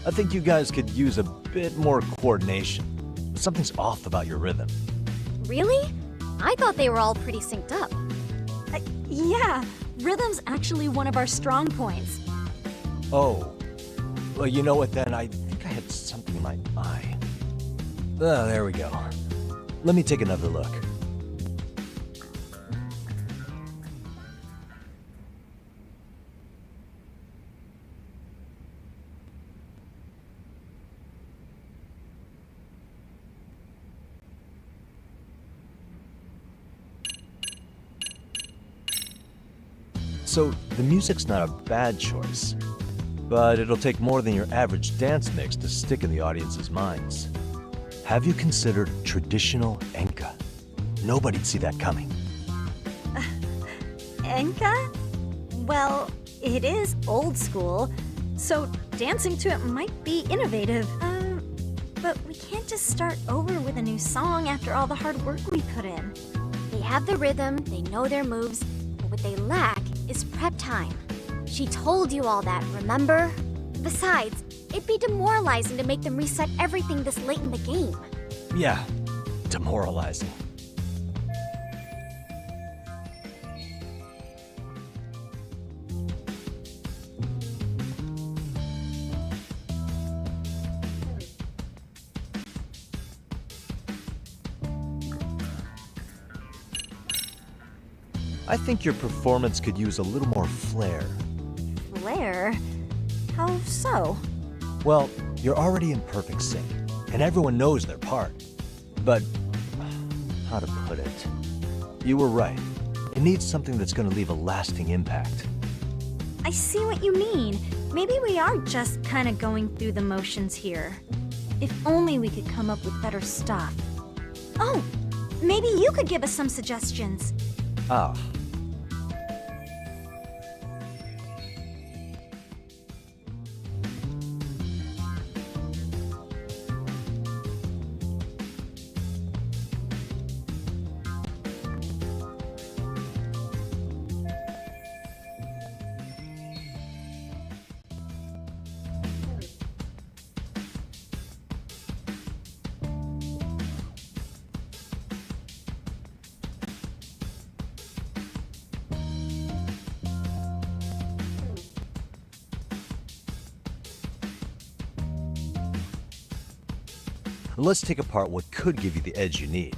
I think you guys could use a bit more coordination. Something's off about your rhythm. Really? I thought they were all pretty synced up. Yeah, rhythm's actually one of our strong points. Oh. Well, you know what then? I think I had something in my eye. There we go. Let me take another look. So, the music's not a bad choice, but it'll take more than your average dance mix to stick in the audience's minds. Have you considered traditional enka? Nobody'd see that coming. Enka? Well, it is old school, so dancing to it might be innovative. But we can't just start over with a new song after all the hard work we put in. They have the rhythm, they know their moves, but what they lack is prep time. She told you all that, remember? Besides, it'd be demoralizing to make them reset everything this late in the game. Yeah, demoralizing. I think your performance could use a little more flair. Flair? How so? Well, you're already in perfect sync, and everyone knows their part. But, how to put it? You were right. It needs something that's gonna leave a lasting impact. I see what you mean. Maybe we are just kind of going through the motions here. If only we could come up with better stuff. Oh, maybe you could give us some suggestions. Ah. Let's take apart what could give you the edge you need.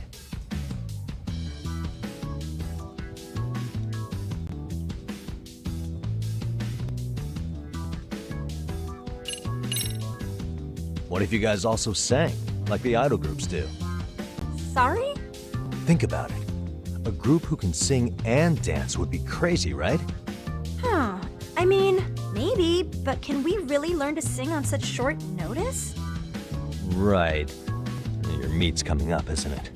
What if you guys also sang, like the idol groups do? Sorry? Think about it. A group who can sing and dance would be crazy, right? Huh. I mean, maybe, but can we really learn to sing on such short notice? Right. Your meat's coming up, isn't it?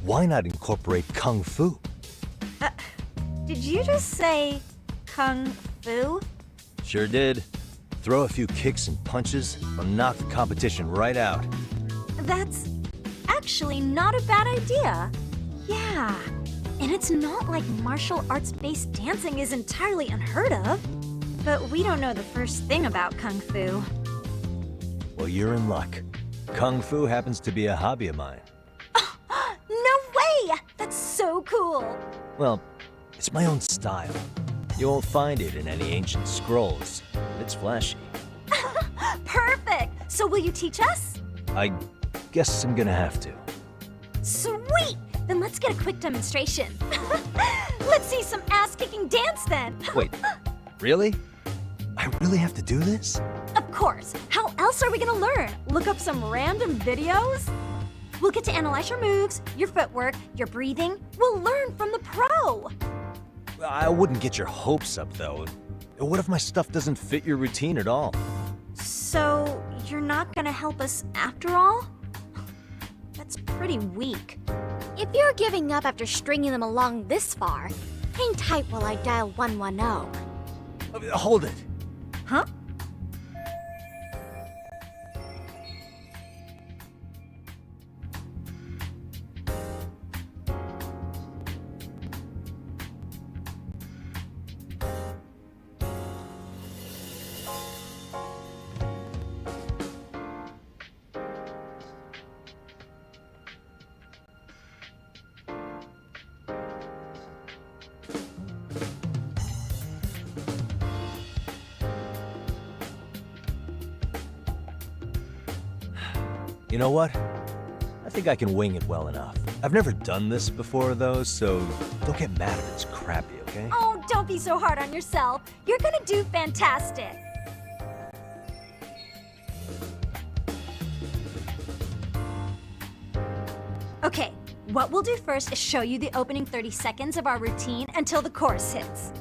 Why not incorporate Kung Fu? Did you just say Kung Fu? Sure did. Throw a few kicks and punches, or knock the competition right out. That's actually not a bad idea. Yeah, and it's not like martial arts-based dancing is entirely unheard of. But we don't know the first thing about Kung Fu. Well, you're in luck. Kung Fu happens to be a hobby of mine. No way! That's so cool! Well, it's my own style. You won't find it in any ancient scrolls. It's flashy. Perfect! So will you teach us? I guess I'm gonna have to. Sweet! Then let's get a quick demonstration. Let's see some ass-kicking dance then! Wait, really? I really have to do this? Of course! How else are we gonna learn? Look up some random videos? We'll get to analyze your moves, your footwork, your breathing. We'll learn from the pro! I wouldn't get your hopes up, though. What if my stuff doesn't fit your routine at all? So, you're not gonna help us after all? That's pretty weak. If you're giving up after stringing them along this far, hang tight while I dial 110. Hold it. Huh? You know what? I think I can wing it well enough. I've never done this before, though, so don't get mad if it's crappy, okay? Oh, don't be so hard on yourself. You're gonna do fantastic. Okay, what we'll do first is show you the opening 30 seconds of our routine until the chorus hits.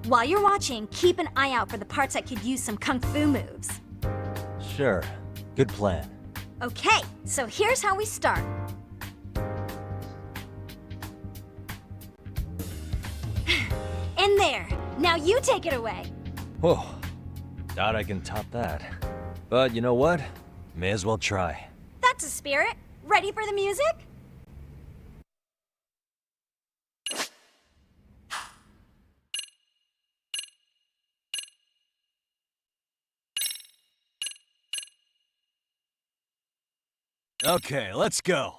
While you're watching, keep an eye out for the parts that could use some kung fu moves. Sure. Good plan. Okay, so here's how we start. In there. Now you take it away. Whoa. Doubt I can top that. But you know what? May as well try. That's a spirit. Ready for the music? Okay, let's go.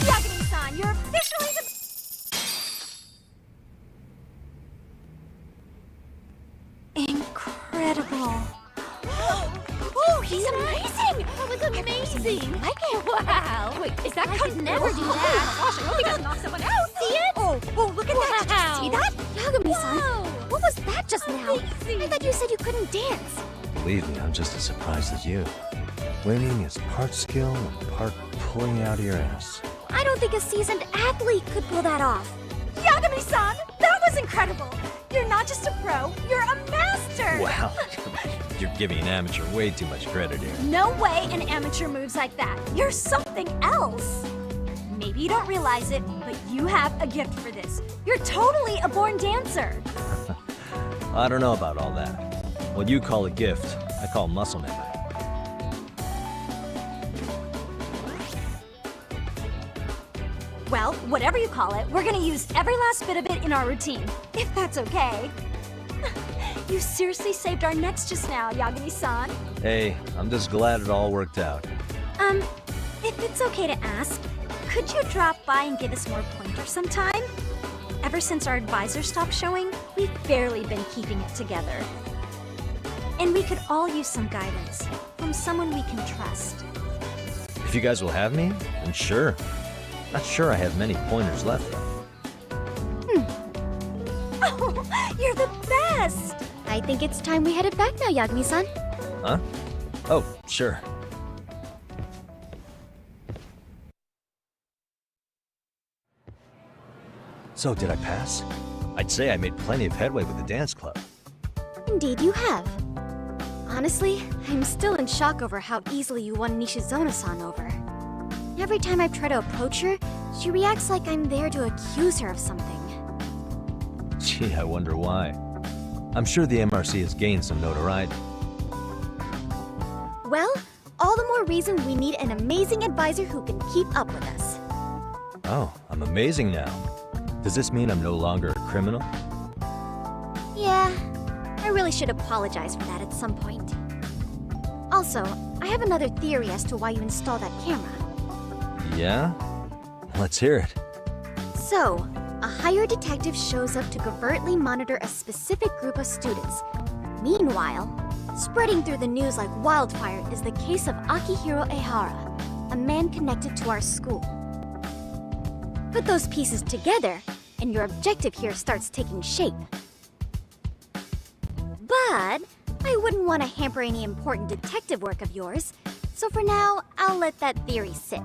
Yagami-san, you're officially the... Incredible. Oh, he's amazing! That was amazing! Like it? Wow! Wait, is that I could never do that! Gosh, I hope he doesn't knock someone out! See it? Oh, look at that! Did you see that? Yagami-san, what was that just now? I thought you said you couldn't dance. Believe me, I'm just as surprised as you. Winning is part skill and part pulling out of your ass. I don't think a seasoned athlete could pull that off. Yagami-san, that was incredible! You're not just a pro, you're a master! Wow, you're giving an amateur way too much credit here. No way an amateur moves like that. You're something else. Maybe you don't realize it, but you have a gift for this. You're totally a born dancer. I don't know about all that. What you call a gift, I call muscle memory. Well, whatever you call it, we're gonna use every last bit of it in our routine, if that's okay. You seriously saved our necks just now, Yagami-san. Hey, I'm just glad it all worked out. If it's okay to ask, could you drop by and give us more pointers sometime? Ever since our advisor stopped showing, we've barely been keeping it together. And we could all use some guidance from someone we can trust. If you guys will have me, then sure. Not sure I have many pointers left, though. Oh, you're the best! I think it's time we headed back now, Yagami-san. Huh? Oh, sure. So, did I pass? I'd say I made plenty of headway with the dance club. Indeed you have. Honestly, I'm still in shock over how easily you won Nishizono-san over. Every time I try to approach her, she reacts like I'm there to accuse her of something. Gee, I wonder why. I'm sure the MRC has gained some notoriety. Well, all the more reason we need an amazing advisor who can keep up with us. Oh, I'm amazing now. Does this mean I'm no longer a criminal? Yeah, I really should apologize for that at some point. Also, I have another theory as to why you installed that camera. Yeah? Let's hear it. So, a hired detective shows up to covertly monitor a specific group of students. Meanwhile, spreading through the news like wildfire is the case of Akihiro Ehara, a man connected to our school. Put those pieces together, and your objective here starts taking shape. But I wouldn't want to hamper any important detective work of yours, so for now, I'll let that theory sit.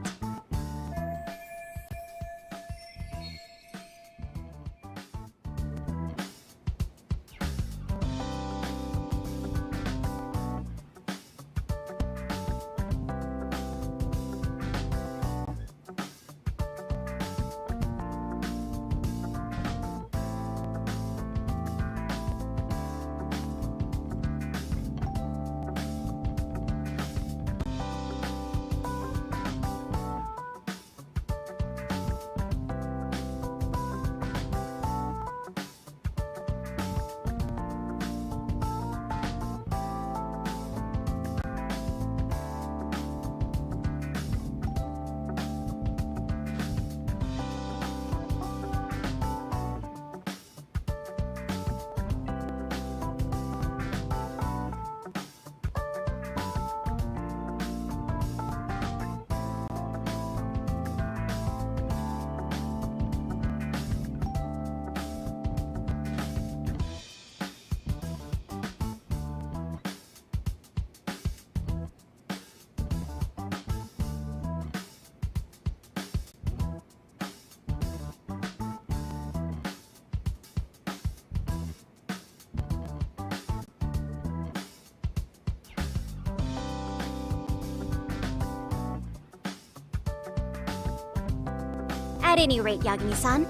At any rate, Yagami-san,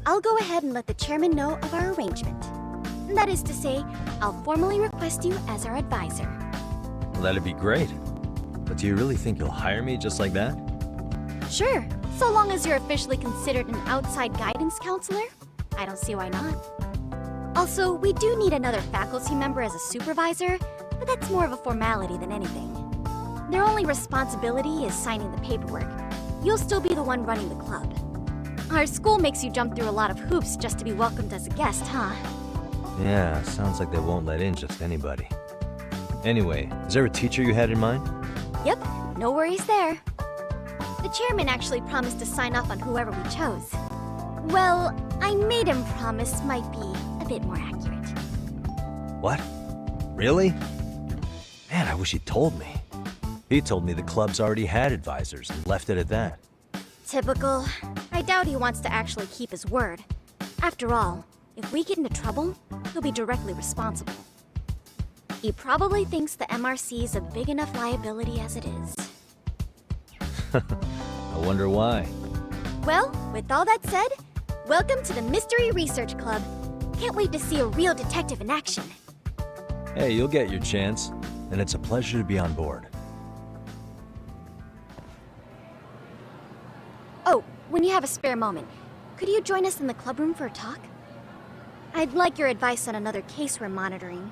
I'll go ahead and let the chairman know of our arrangement. That is to say, I'll formally request you as our advisor. Well, that'd be great. But do you really think you'll hire me just like that? Sure, so long as you're officially considered an outside guidance counselor, I don't see why not. Also, we do need another faculty member as a supervisor, but that's more of a formality than anything. Their only responsibility is signing the paperwork. You'll still be the one running the club. Our school makes you jump through a lot of hoops just to be welcomed as a guest, huh? Yeah, sounds like they won't let in just anybody. Anyway, is there a teacher you had in mind? Yep, no worries there. The chairman actually promised to sign off on whoever we chose. Well, I made him promise might be a bit more accurate. What? Really? Man, I wish he'd told me. He told me the club's already had advisors and left it at that. Typical. I doubt he wants to actually keep his word. After all, if we get into trouble, he'll be directly responsible. He probably thinks the MRC is a big enough liability as it is. I wonder why. Well, with all that said, welcome to the Mystery Research Club. Can't wait to see a real detective in action. Hey, you'll get your chance, and it's a pleasure to be on board. Oh, when you have a spare moment, could you join us in the club room for a talk? I'd like your advice on another case we're monitoring.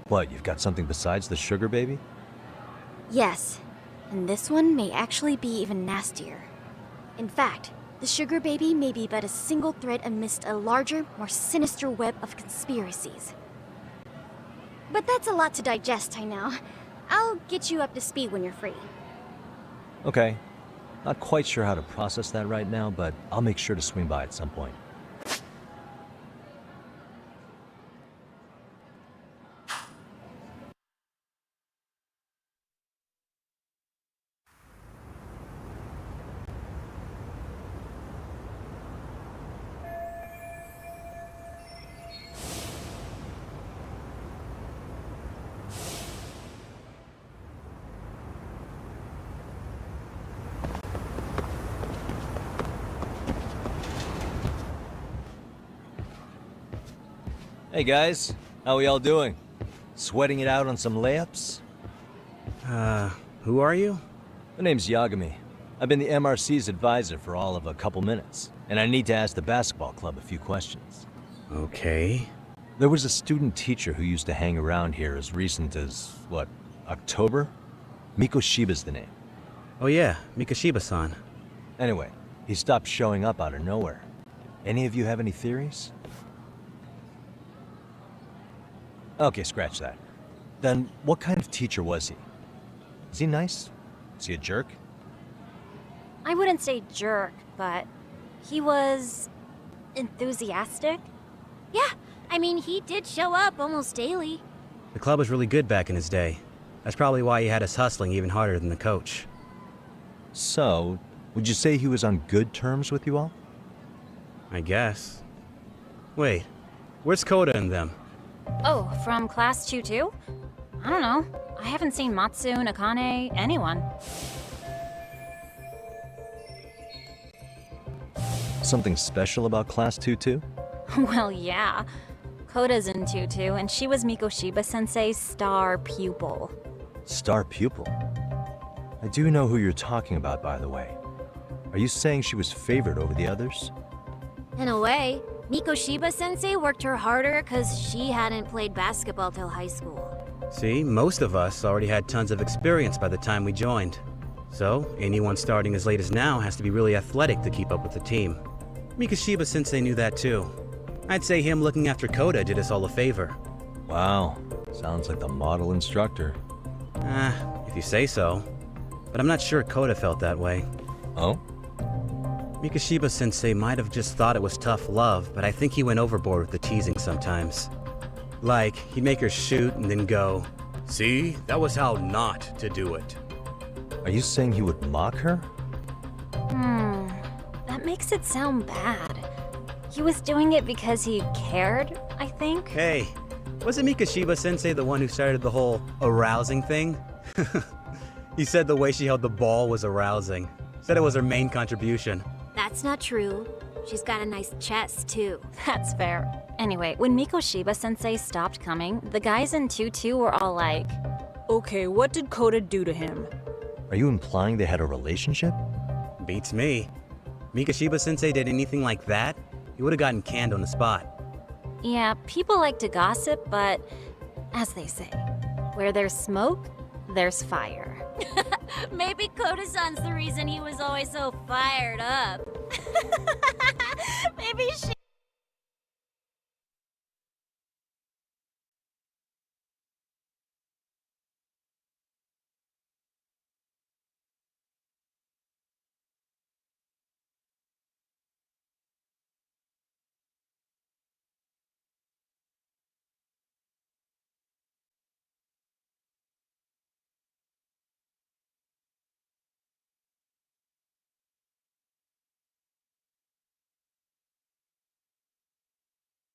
What, you've got something besides the sugar baby? Yes, and this one may actually be even nastier. In fact, the sugar baby may be but a single thread amidst a larger, more sinister web of conspiracies. But that's a lot to digest, I know. I'll get you up to speed when you're free. Okay. Not quite sure how to process that right now, but I'll make sure to swing by at some point. Hey guys, how we all doing? Sweating it out on some layups? Who are you? My name's Yagami. I've been the MRC's advisor for all of a couple minutes, and I need to ask the basketball club a few questions. Okay. There was a student teacher who used to hang around here as recent as, what, October? Mikoshiba's the name. Oh yeah, Mikoshiba-san. Anyway, he stopped showing up out of nowhere. Any of you have any theories? Okay, scratch that. Then, what kind of teacher was he? Is he nice? Is he a jerk? I wouldn't say jerk, but he was enthusiastic. Yeah, I mean, he did show up almost daily. The club was really good back in his day. That's probably why he had us hustling even harder than the coach. So, would you say he was on good terms with you all? I guess. Wait, where's Koda and them? Oh, from class 2-2? I don't know. I haven't seen Matsu, Nakane, anyone. Something special about class 2-2? Well, yeah. Koda's in 2-2, and she was Mikoshiba-sensei's star pupil. Star pupil? I do know who you're talking about, by the way. Are you saying she was favored over the others? In a way, Mikoshiba-sensei worked her harder because she hadn't played basketball till high school. See, most of us already had tons of experience by the time we joined. So, anyone starting as late as now has to be really athletic to keep up with the team. Mikoshiba-sensei knew that too. I'd say him looking after Koda did us all a favor. Wow, sounds like the model instructor. If you say so. But I'm not sure Koda felt that way. Oh? Mikoshiba-sensei might have just thought it was tough love, but I think he went overboard with the teasing sometimes. Like, he'd make her shoot and then go, "See, that was how not to do it." Are you saying he would mock her? That makes it sound bad. He was doing it because he cared, I think. Hey, wasn't Mikoshiba-sensei the one who started the whole arousing thing? He said the way she held the ball was arousing. Said it was her main contribution. That's not true. She's got a nice chest, too. That's fair. Anyway, when Mikoshiba-sensei stopped coming, the guys in 2-2 were all like, Okay, what did Koda do to him? Are you implying they had a relationship? Beats me. Mikoshiba-sensei did anything like that, he would have gotten canned on the spot. yeah, people like to gossip, but as they say, where there's smoke, there's fire. Maybe Koda-san's the reason he was always so fired up. Maybe she...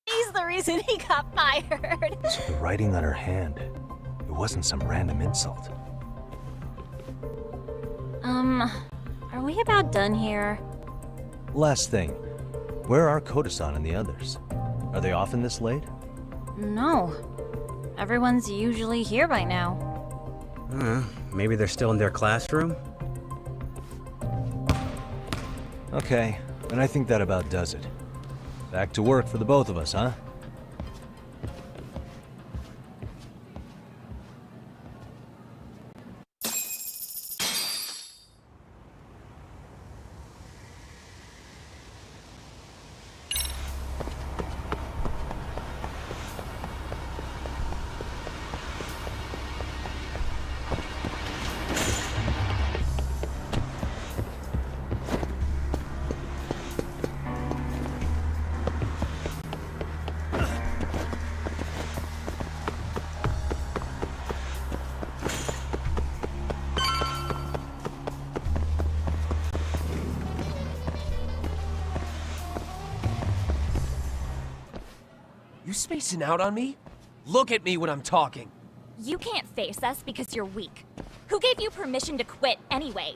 He's the reason he got fired. So the writing on her hand, it wasn't some random insult. Are we about done here? Last thing, where are Koda-san and the others? Are they often this late? No. Everyone's usually here by now. Maybe they're still in their classroom? Okay, and I think that about does it. Back to work for the both of us, huh? You spacing out on me? Look at me when I'm talking. You can't face us because you're weak. Who gave you permission to quit anyway?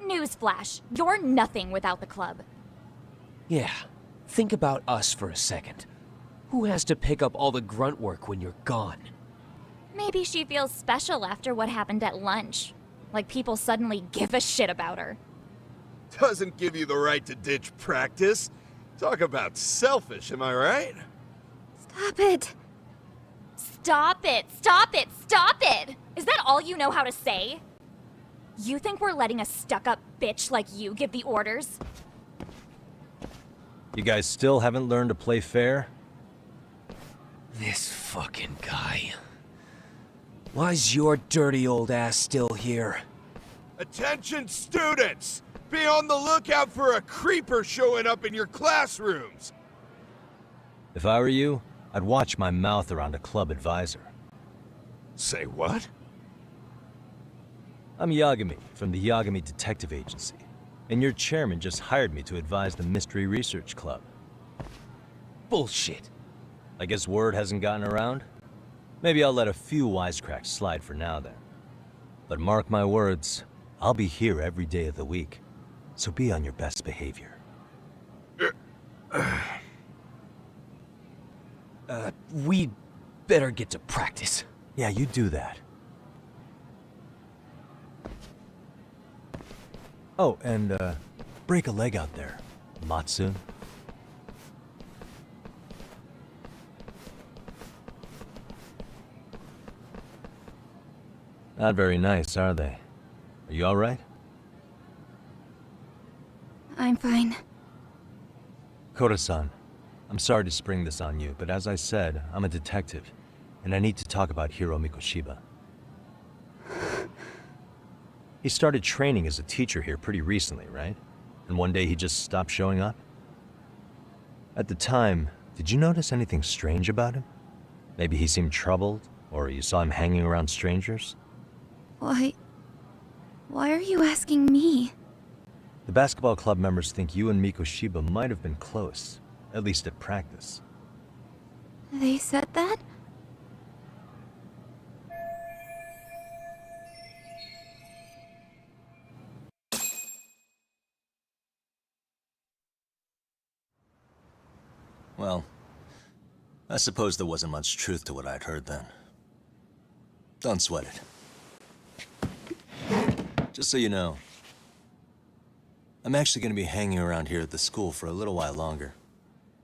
Newsflash, you're nothing without the club. Yeah, think about us for a second. Who has to pick up all the grunt work when you're gone? Maybe she feels special after what happened at lunch. Like people suddenly give a shit about her. Doesn't give you the right to ditch practice. Talk about selfish, am I right? Stop it! Stop it! Stop it! Stop it! Is that all you know how to say? You think we're letting a stuck-up bitch like you give the orders? You guys still haven't learned to play fair? This fucking guy. Why's your dirty old ass still here? Attention students! Be on the lookout for a creeper showing up in your classrooms! If I were you, I'd watch my mouth around a club advisor. Say what? I'm Yagami, from the Yagami Detective Agency, and your chairman just hired me to advise the Mystery Research Club. Bullshit. I guess word hasn't gotten around? Maybe I'll let a few wisecracks slide for now then. But mark my words, I'll be here every day of the week, so be on your best behavior. We better get to practice. Yeah, you do that. Oh, and, break a leg out there, Matsu. Not very nice, are they? Are you alright? I'm fine. Koda-san, I'm sorry to spring this on you, but as I said, I'm a detective, and I need to talk about Hiro Mikoshiba. He started training as a teacher here pretty recently, right? And one day he just stopped showing up? At the time, did you notice anything strange about him? Maybe he seemed troubled, or you saw him hanging around strangers? Why are you asking me? The basketball club members think you and Mikoshiba might have been close, at least at practice. They said that? Well, I suppose there wasn't much truth to what I'd heard then. Don't sweat it. Just so you know, I'm actually going to be hanging around here at the school for a little while longer.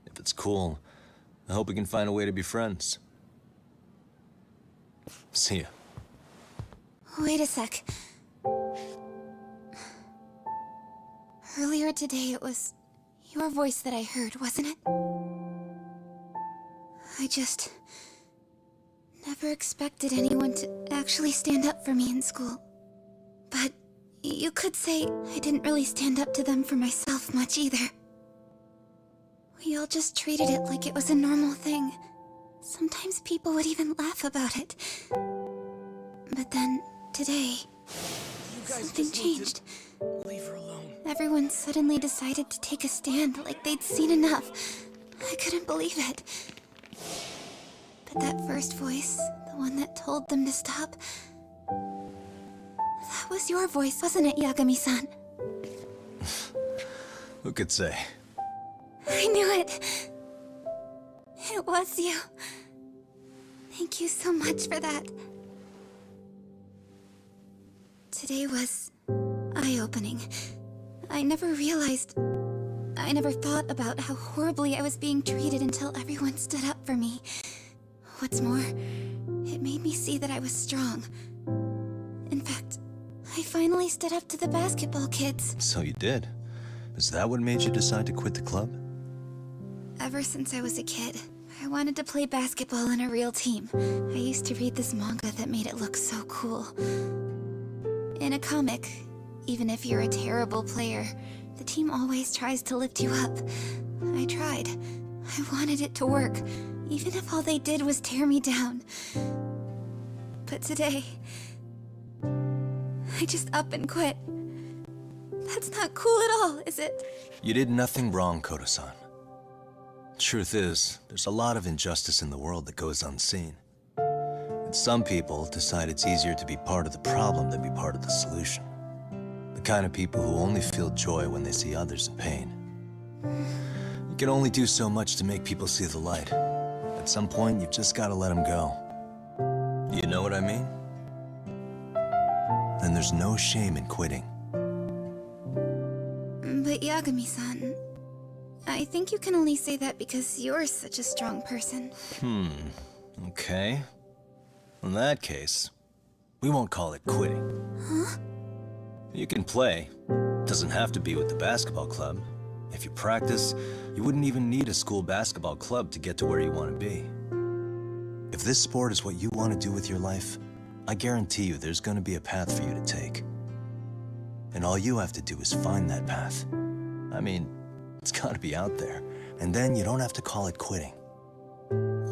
If it's cool, I hope we can find a way to be friends. See ya. Wait a sec. Earlier today, it was your voice that I heard, wasn't it? I just never expected anyone to actually stand up for me in school. But you could say I didn't really stand up to them for myself much either. We all just treated it like it was a normal thing. Sometimes people would even laugh about it. But then, today, something changed. Leave her alone. Everyone suddenly decided to take a stand like they'd seen enough. I couldn't believe it. But that first voice, the one that told them to stop, that was your voice, wasn't it, Yagami-san? Who could say? I knew it. It was you. Thank you so much for that. Today was eye-opening. I never thought about how horribly I was being treated until everyone stood up for me. What's more, it made me see that I was strong. In fact, I finally stood up to the basketball kids. So you did. Is that what made you decide to quit the club? Ever since I was a kid, I wanted to play basketball in a real team. I used to read this manga that made it look so cool. In a comic, even if you're a terrible player, the team always tries to lift you up. I tried. I wanted it to work, even if all they did was tear me down. But today, I just up and quit. That's not cool at all, is it? You did nothing wrong, Koto-san. Truth is, there's a lot of injustice in the world that goes unseen. And some people decide it's easier to be part of the problem than be part of the solution. The kind of people who only feel joy when they see others in pain. You can only do so much to make people see the light. At some point, you've just got to let them go. You know what I mean? Then there's no shame in quitting. But Yagami-san, I think you can only say that because you're such a strong person. Okay. In that case, we won't call it quitting. Huh? You can play. Doesn't have to be with the basketball club. If you practice, you wouldn't even need a school basketball club to get to where you want to be. If this sport is what you want to do with your life, I guarantee you there's going to be a path for you to take. And all you have to do is find that path. I mean, it's got to be out there. And then you don't have to call it quitting.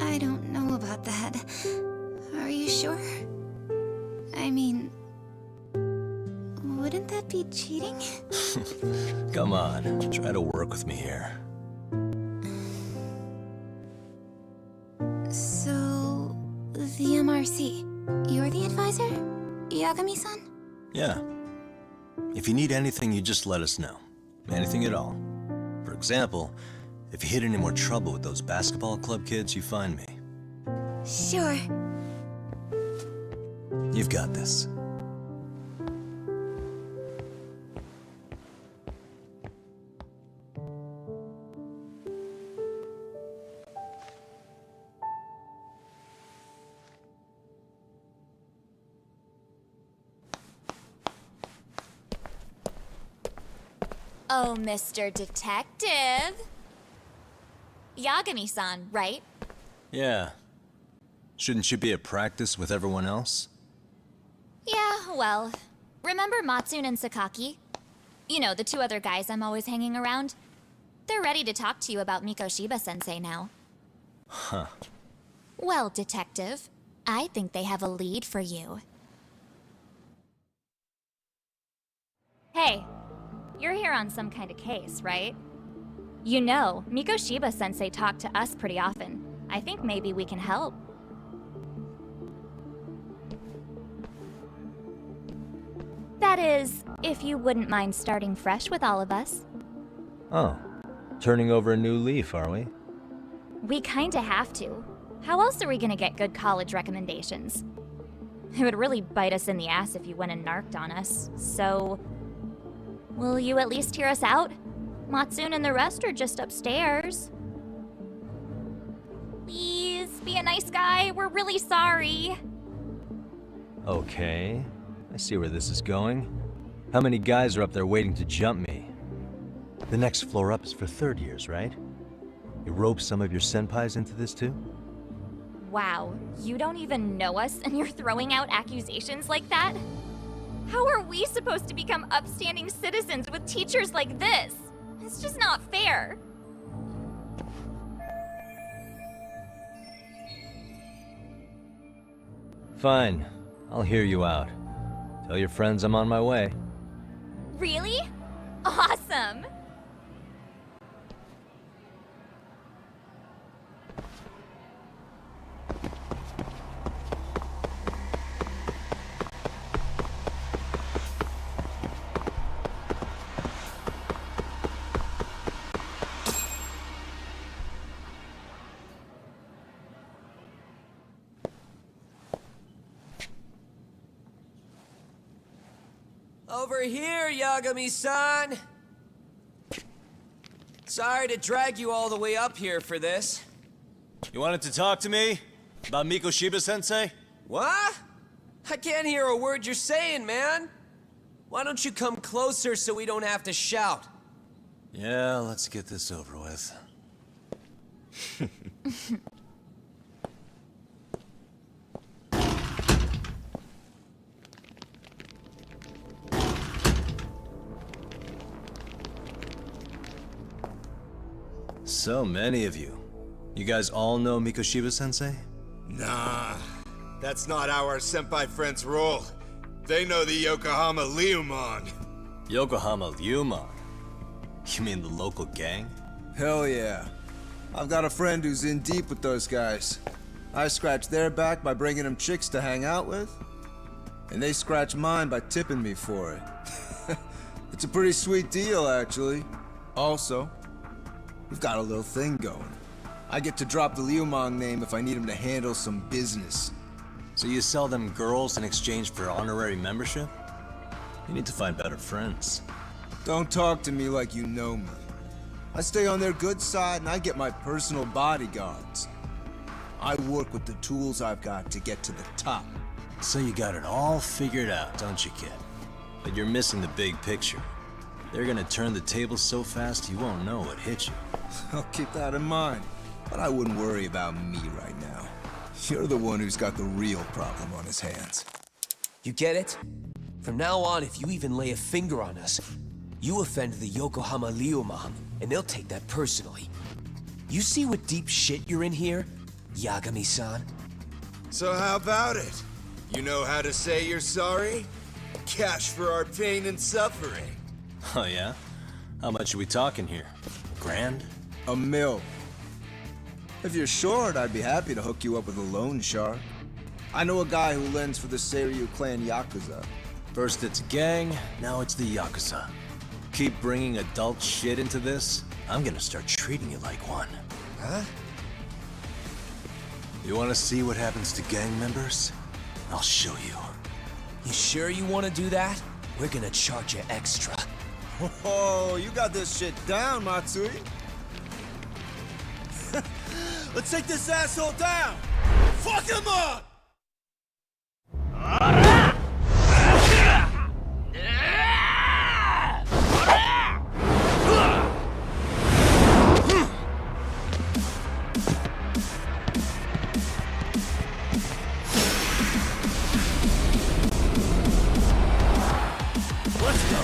I don't know about that. Are you sure? I mean, wouldn't that be cheating? Come on, try to work with me here. So, the MRC, you're the advisor? Yagami-san? Yeah. If you need anything, you just let us know. Anything at all. For example, if you hit any more trouble with those basketball club kids, you find me. Sure. You've got this. Oh, Mr. Detective. Yagami-san, right? Yeah. Shouldn't you be at practice with everyone else? Yeah, well, remember Matsune and Sakaki? You know, the two other guys I'm always hanging around? They're ready to talk to you about Mikoshiba-sensei now. Huh. Well, Detective, I think they have a lead for you. Hey, you're here on some kind of case, right? You know, Mikoshiba-sensei talked to us pretty often. I think maybe we can help. That is, if you wouldn't mind starting fresh with all of us. Oh. Turning over a new leaf, are we? We kinda have to. How else are we gonna get good college recommendations? It would really bite us in the ass if you went and narked on us, so... Will you at least hear us out? Matsune and the rest are just upstairs. Please, be a nice guy. We're really sorry. Okay, I see where this is going. How many guys are up there waiting to jump me? The next floor up is for third years, right? You rope some of your senpais into this too? Wow, you don't even know us and you're throwing out accusations like that? How are we supposed to become upstanding citizens with teachers like this? It's just not fair. Fine, I'll hear you out. Tell your friends I'm on my way. Really? Awesome! Over here, Yagami-san! Sorry to drag you all the way up here for this. You wanted to talk to me? About Mikoshiba-sensei? What? I can't hear a word you're saying, man! Why don't you come closer so we don't have to shout? Yeah, let's get this over with. So many of you. You guys all know Mikoshiba-sensei? Nah, that's not how our senpai friends roll. They know the Yokohama Liumon. Yokohama Liumon? You mean the local gang? Hell yeah. I've got a friend who's in deep with those guys. I scratch their back by bringing them chicks to hang out with, and they scratch mine by tipping me for it. It's a pretty sweet deal, actually. Also, we've got a little thing going. I get to drop the Liumang name if I need him to handle some business. So you sell them girls in exchange for honorary membership? You need to find better friends. Don't talk to me like you know me. I stay on their good side and I get my personal bodyguards. I work with the tools I've got to get to the top. So you got it all figured out, don't you, kid? But you're missing the big picture. They're gonna turn the tables so fast you won't know what hit you. I'll keep that in mind. But I wouldn't worry about me right now. You're the one who's got the real problem on his hands. You get it? From now on, if you even lay a finger on us, you offend the Yokohama Liumang, and they'll take that personally. You see what deep shit you're in here, Yagami-san? So how about it? You know how to say you're sorry? Cash for our pain and suffering. Oh yeah? How much are we talking here? $1,000? $1 million. If you're short, I'd be happy to hook you up with a loan shark. I know a guy who lends for the Seiryu clan Yakuza. First it's a gang, now it's the Yakuza. Keep bringing adult shit into this, I'm gonna start treating you like one. Huh? You wanna see what happens to gang members? I'll show you. You sure you want to do that? We're gonna charge you extra. Oh, you got this shit down, Matsui. Let's take this asshole down! Fuck him up! Let's go!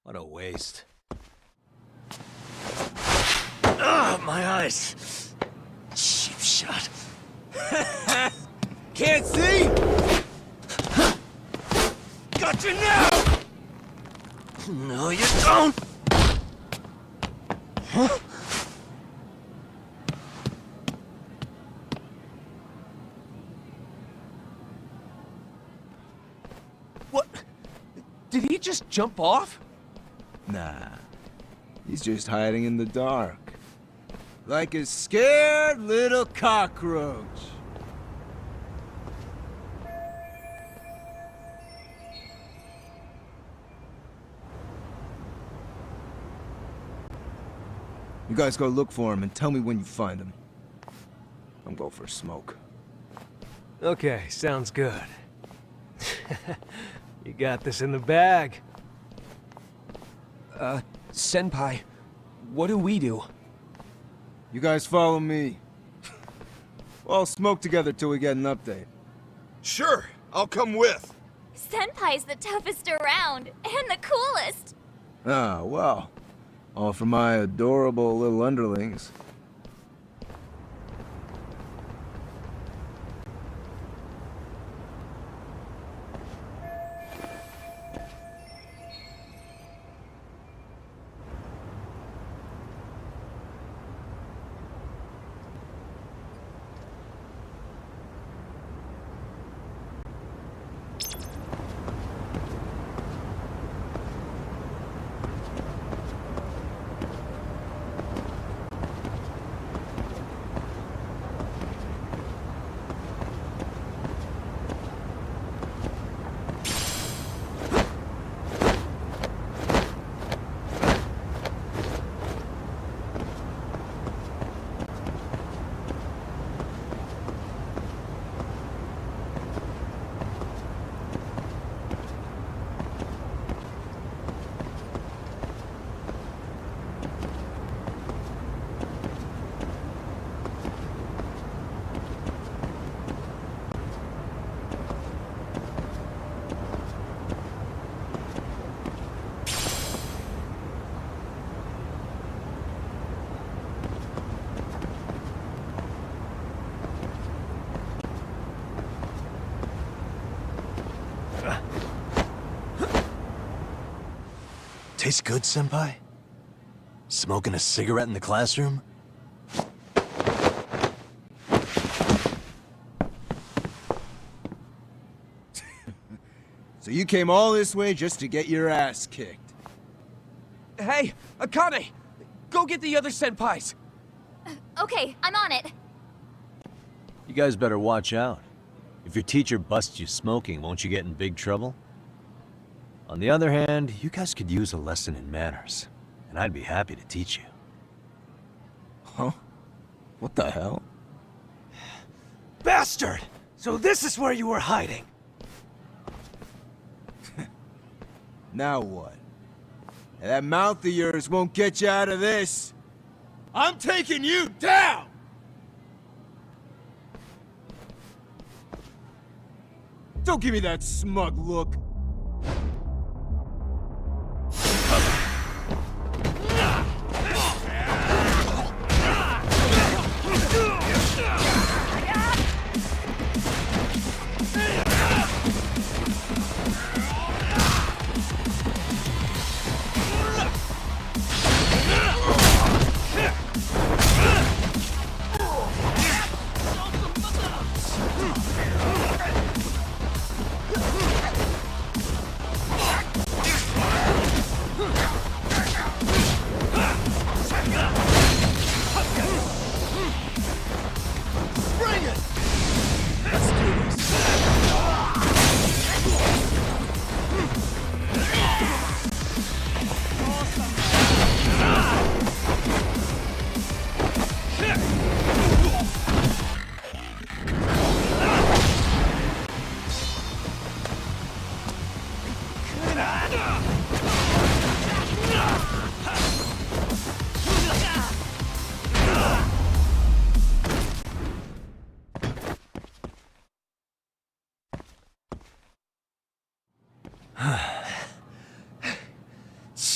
What a waste. Ah, my eyes. Cheap shot. Can't see? Got you now! No, you don't! Huh? What? Did he just jump off? Nah. He's just hiding in the dark. Like a scared little cockroach. You guys go look for him and tell me when you find him. I'm going for a smoke. Okay, sounds good. You got this in the bag. Senpai, what do we do? You guys follow me. We'll all smoke together till we get an update. Sure, I'll come with. Senpai's the toughest around, and the coolest. Ah, well. All for my adorable little underlings. Tastes good, Senpai? Smoking a cigarette in the classroom? So you came all this way just to get your ass kicked? Hey, Akane! Go get the other senpais! Okay, I'm on it. You guys better watch out. If your teacher busts you smoking, won't you get in big trouble? On the other hand, you guys could use a lesson in manners, and I'd be happy to teach you. Huh? What the hell? Bastard! So this is where you were hiding. Now what? That mouth of yours won't get you out of this. I'm taking you down! Don't give me that smug look.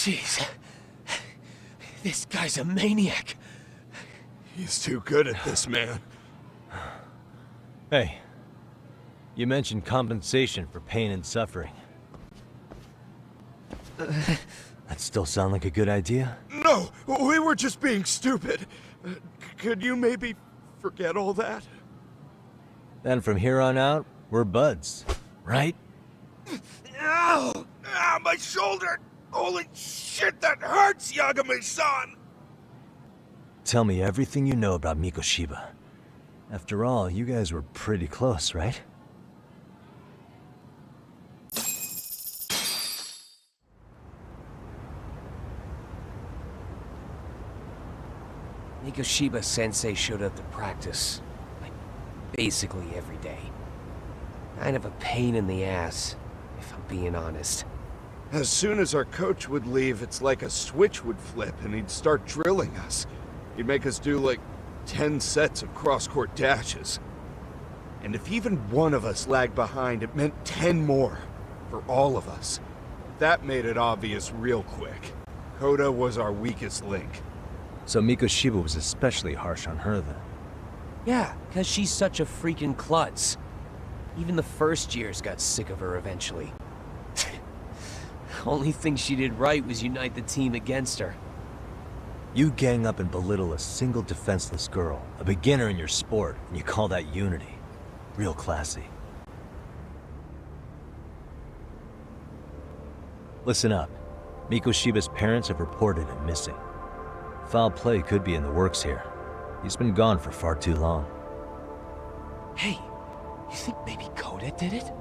Jeez. This guy's a maniac. He's too good at this, man. Hey, you mentioned compensation for pain and suffering. That still sound like a good idea? No, we were just being stupid. Could you maybe forget all that? Then from here on out, we're buds, right? Ow! Ah, my shoulder! Holy shit, that hurts, Yagami-san! Tell me everything you know about Mikoshiba. After all, you guys were pretty close, right? Mikoshiba Sensei showed up to practice, like, basically every day. Kind of a pain in the ass, if I'm being honest. As soon as our coach would leave, it's like a switch would flip and he'd start drilling us. He'd make us do like 10 sets of cross-court dashes. And if even one of us lagged behind, it meant 10 more for all of us. That made it obvious real quick. Koda was our weakest link. So Mikoshiba was especially harsh on her then? Yeah, because she's such a freaking klutz. Even the first years got sick of her eventually. Only thing she did right was unite the team against her. You gang up and belittle a single defenseless girl, a beginner in your sport, and you call that unity. Real classy. Listen up. Mikoshiba's parents have reported him missing. Foul play could be in the works here. He's been gone for far too long. Hey, you think maybe Koda did it?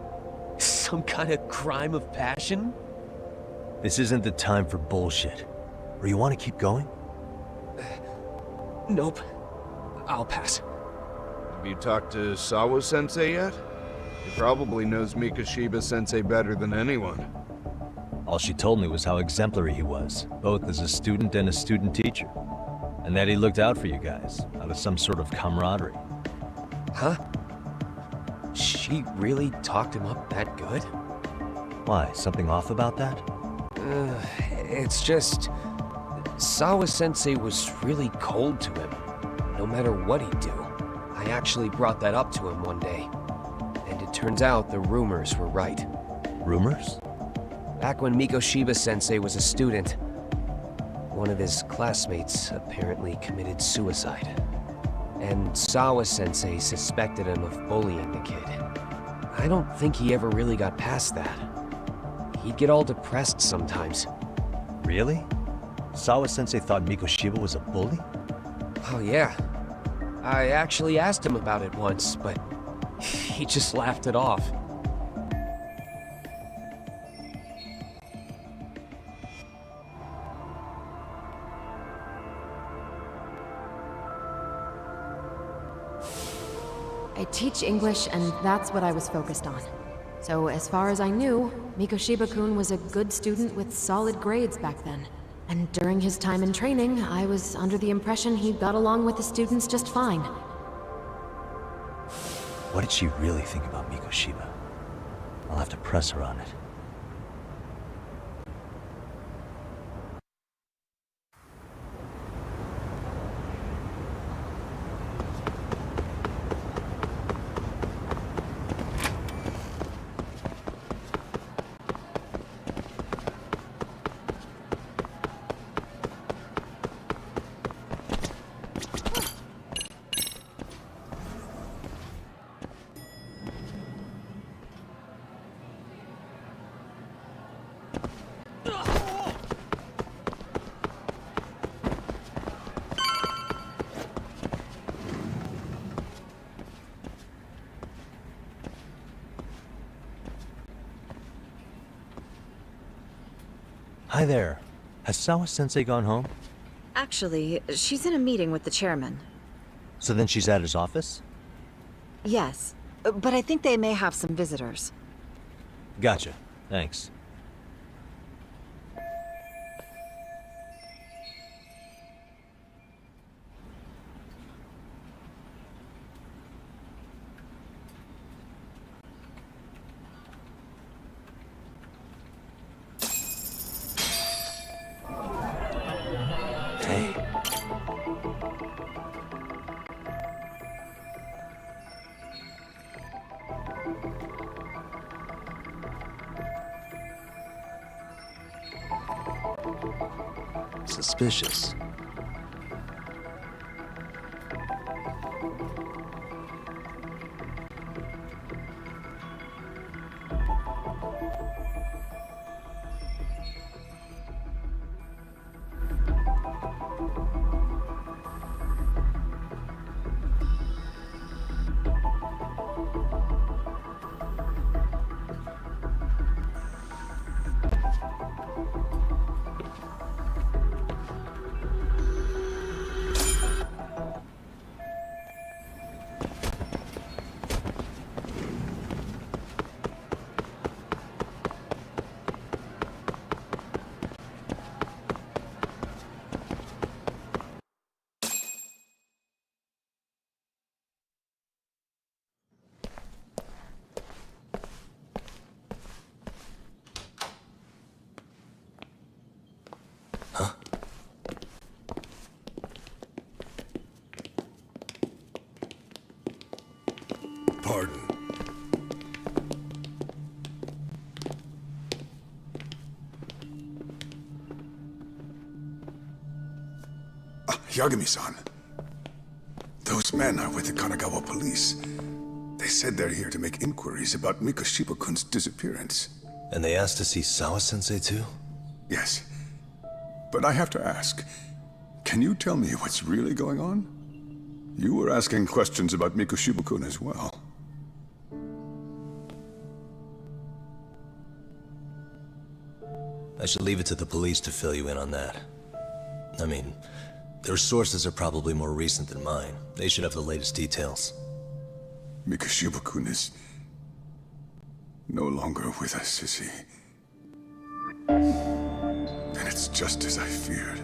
Some kind of crime of passion? This isn't the time for bullshit. Or you want to keep going? Nope. I'll pass. Have you talked to Sawa-sensei yet? He probably knows Mikoshiba-sensei better than anyone. All she told me was how exemplary he was, both as a student and a student teacher. And that he looked out for you guys, out of some sort of camaraderie. Huh? She really talked him up that good? Why, something off about that? It's just... Sawa-sensei was really cold to him, no matter what he'd do. I actually brought that up to him one day. And it turns out the rumors were right. Rumors? Back when Mikoshiba-sensei was a student, one of his classmates apparently committed suicide. And Sawa-sensei suspected him of bullying the kid. I don't think he ever really got past that. He'd get all depressed sometimes. Really? Sawa-sensei thought Mikoshiba was a bully? Oh yeah. I actually asked him about it once, but he just laughed it off. I teach English, and that's what I was focused on. So as far as I knew, Mikoshiba-kun was a good student with solid grades back then. And during his time in training, I was under the impression he got along with the students just fine. What did she really think about Mikoshiba? I'll have to press her on it. Hi there. Has Sawa-sensei gone home? Actually, she's in a meeting with the chairman. So then she's at his office? Yes, but I think they may have some visitors. Gotcha. Thanks. Suspicious. Pardon. Yagami-san. Those men are with the Kanagawa police. They said they're here to make inquiries about Mikoshiba-kun's disappearance. And they asked to see Sawa-sensei too? Yes. But I have to ask, can you tell me what's really going on? You were asking questions about Mikoshiba-kun as well. I should leave it to the police to fill you in on that. I mean, their sources are probably more recent than mine. They should have the latest details. Mikoshiba-kun is no longer with us, is he? And it's just as I feared.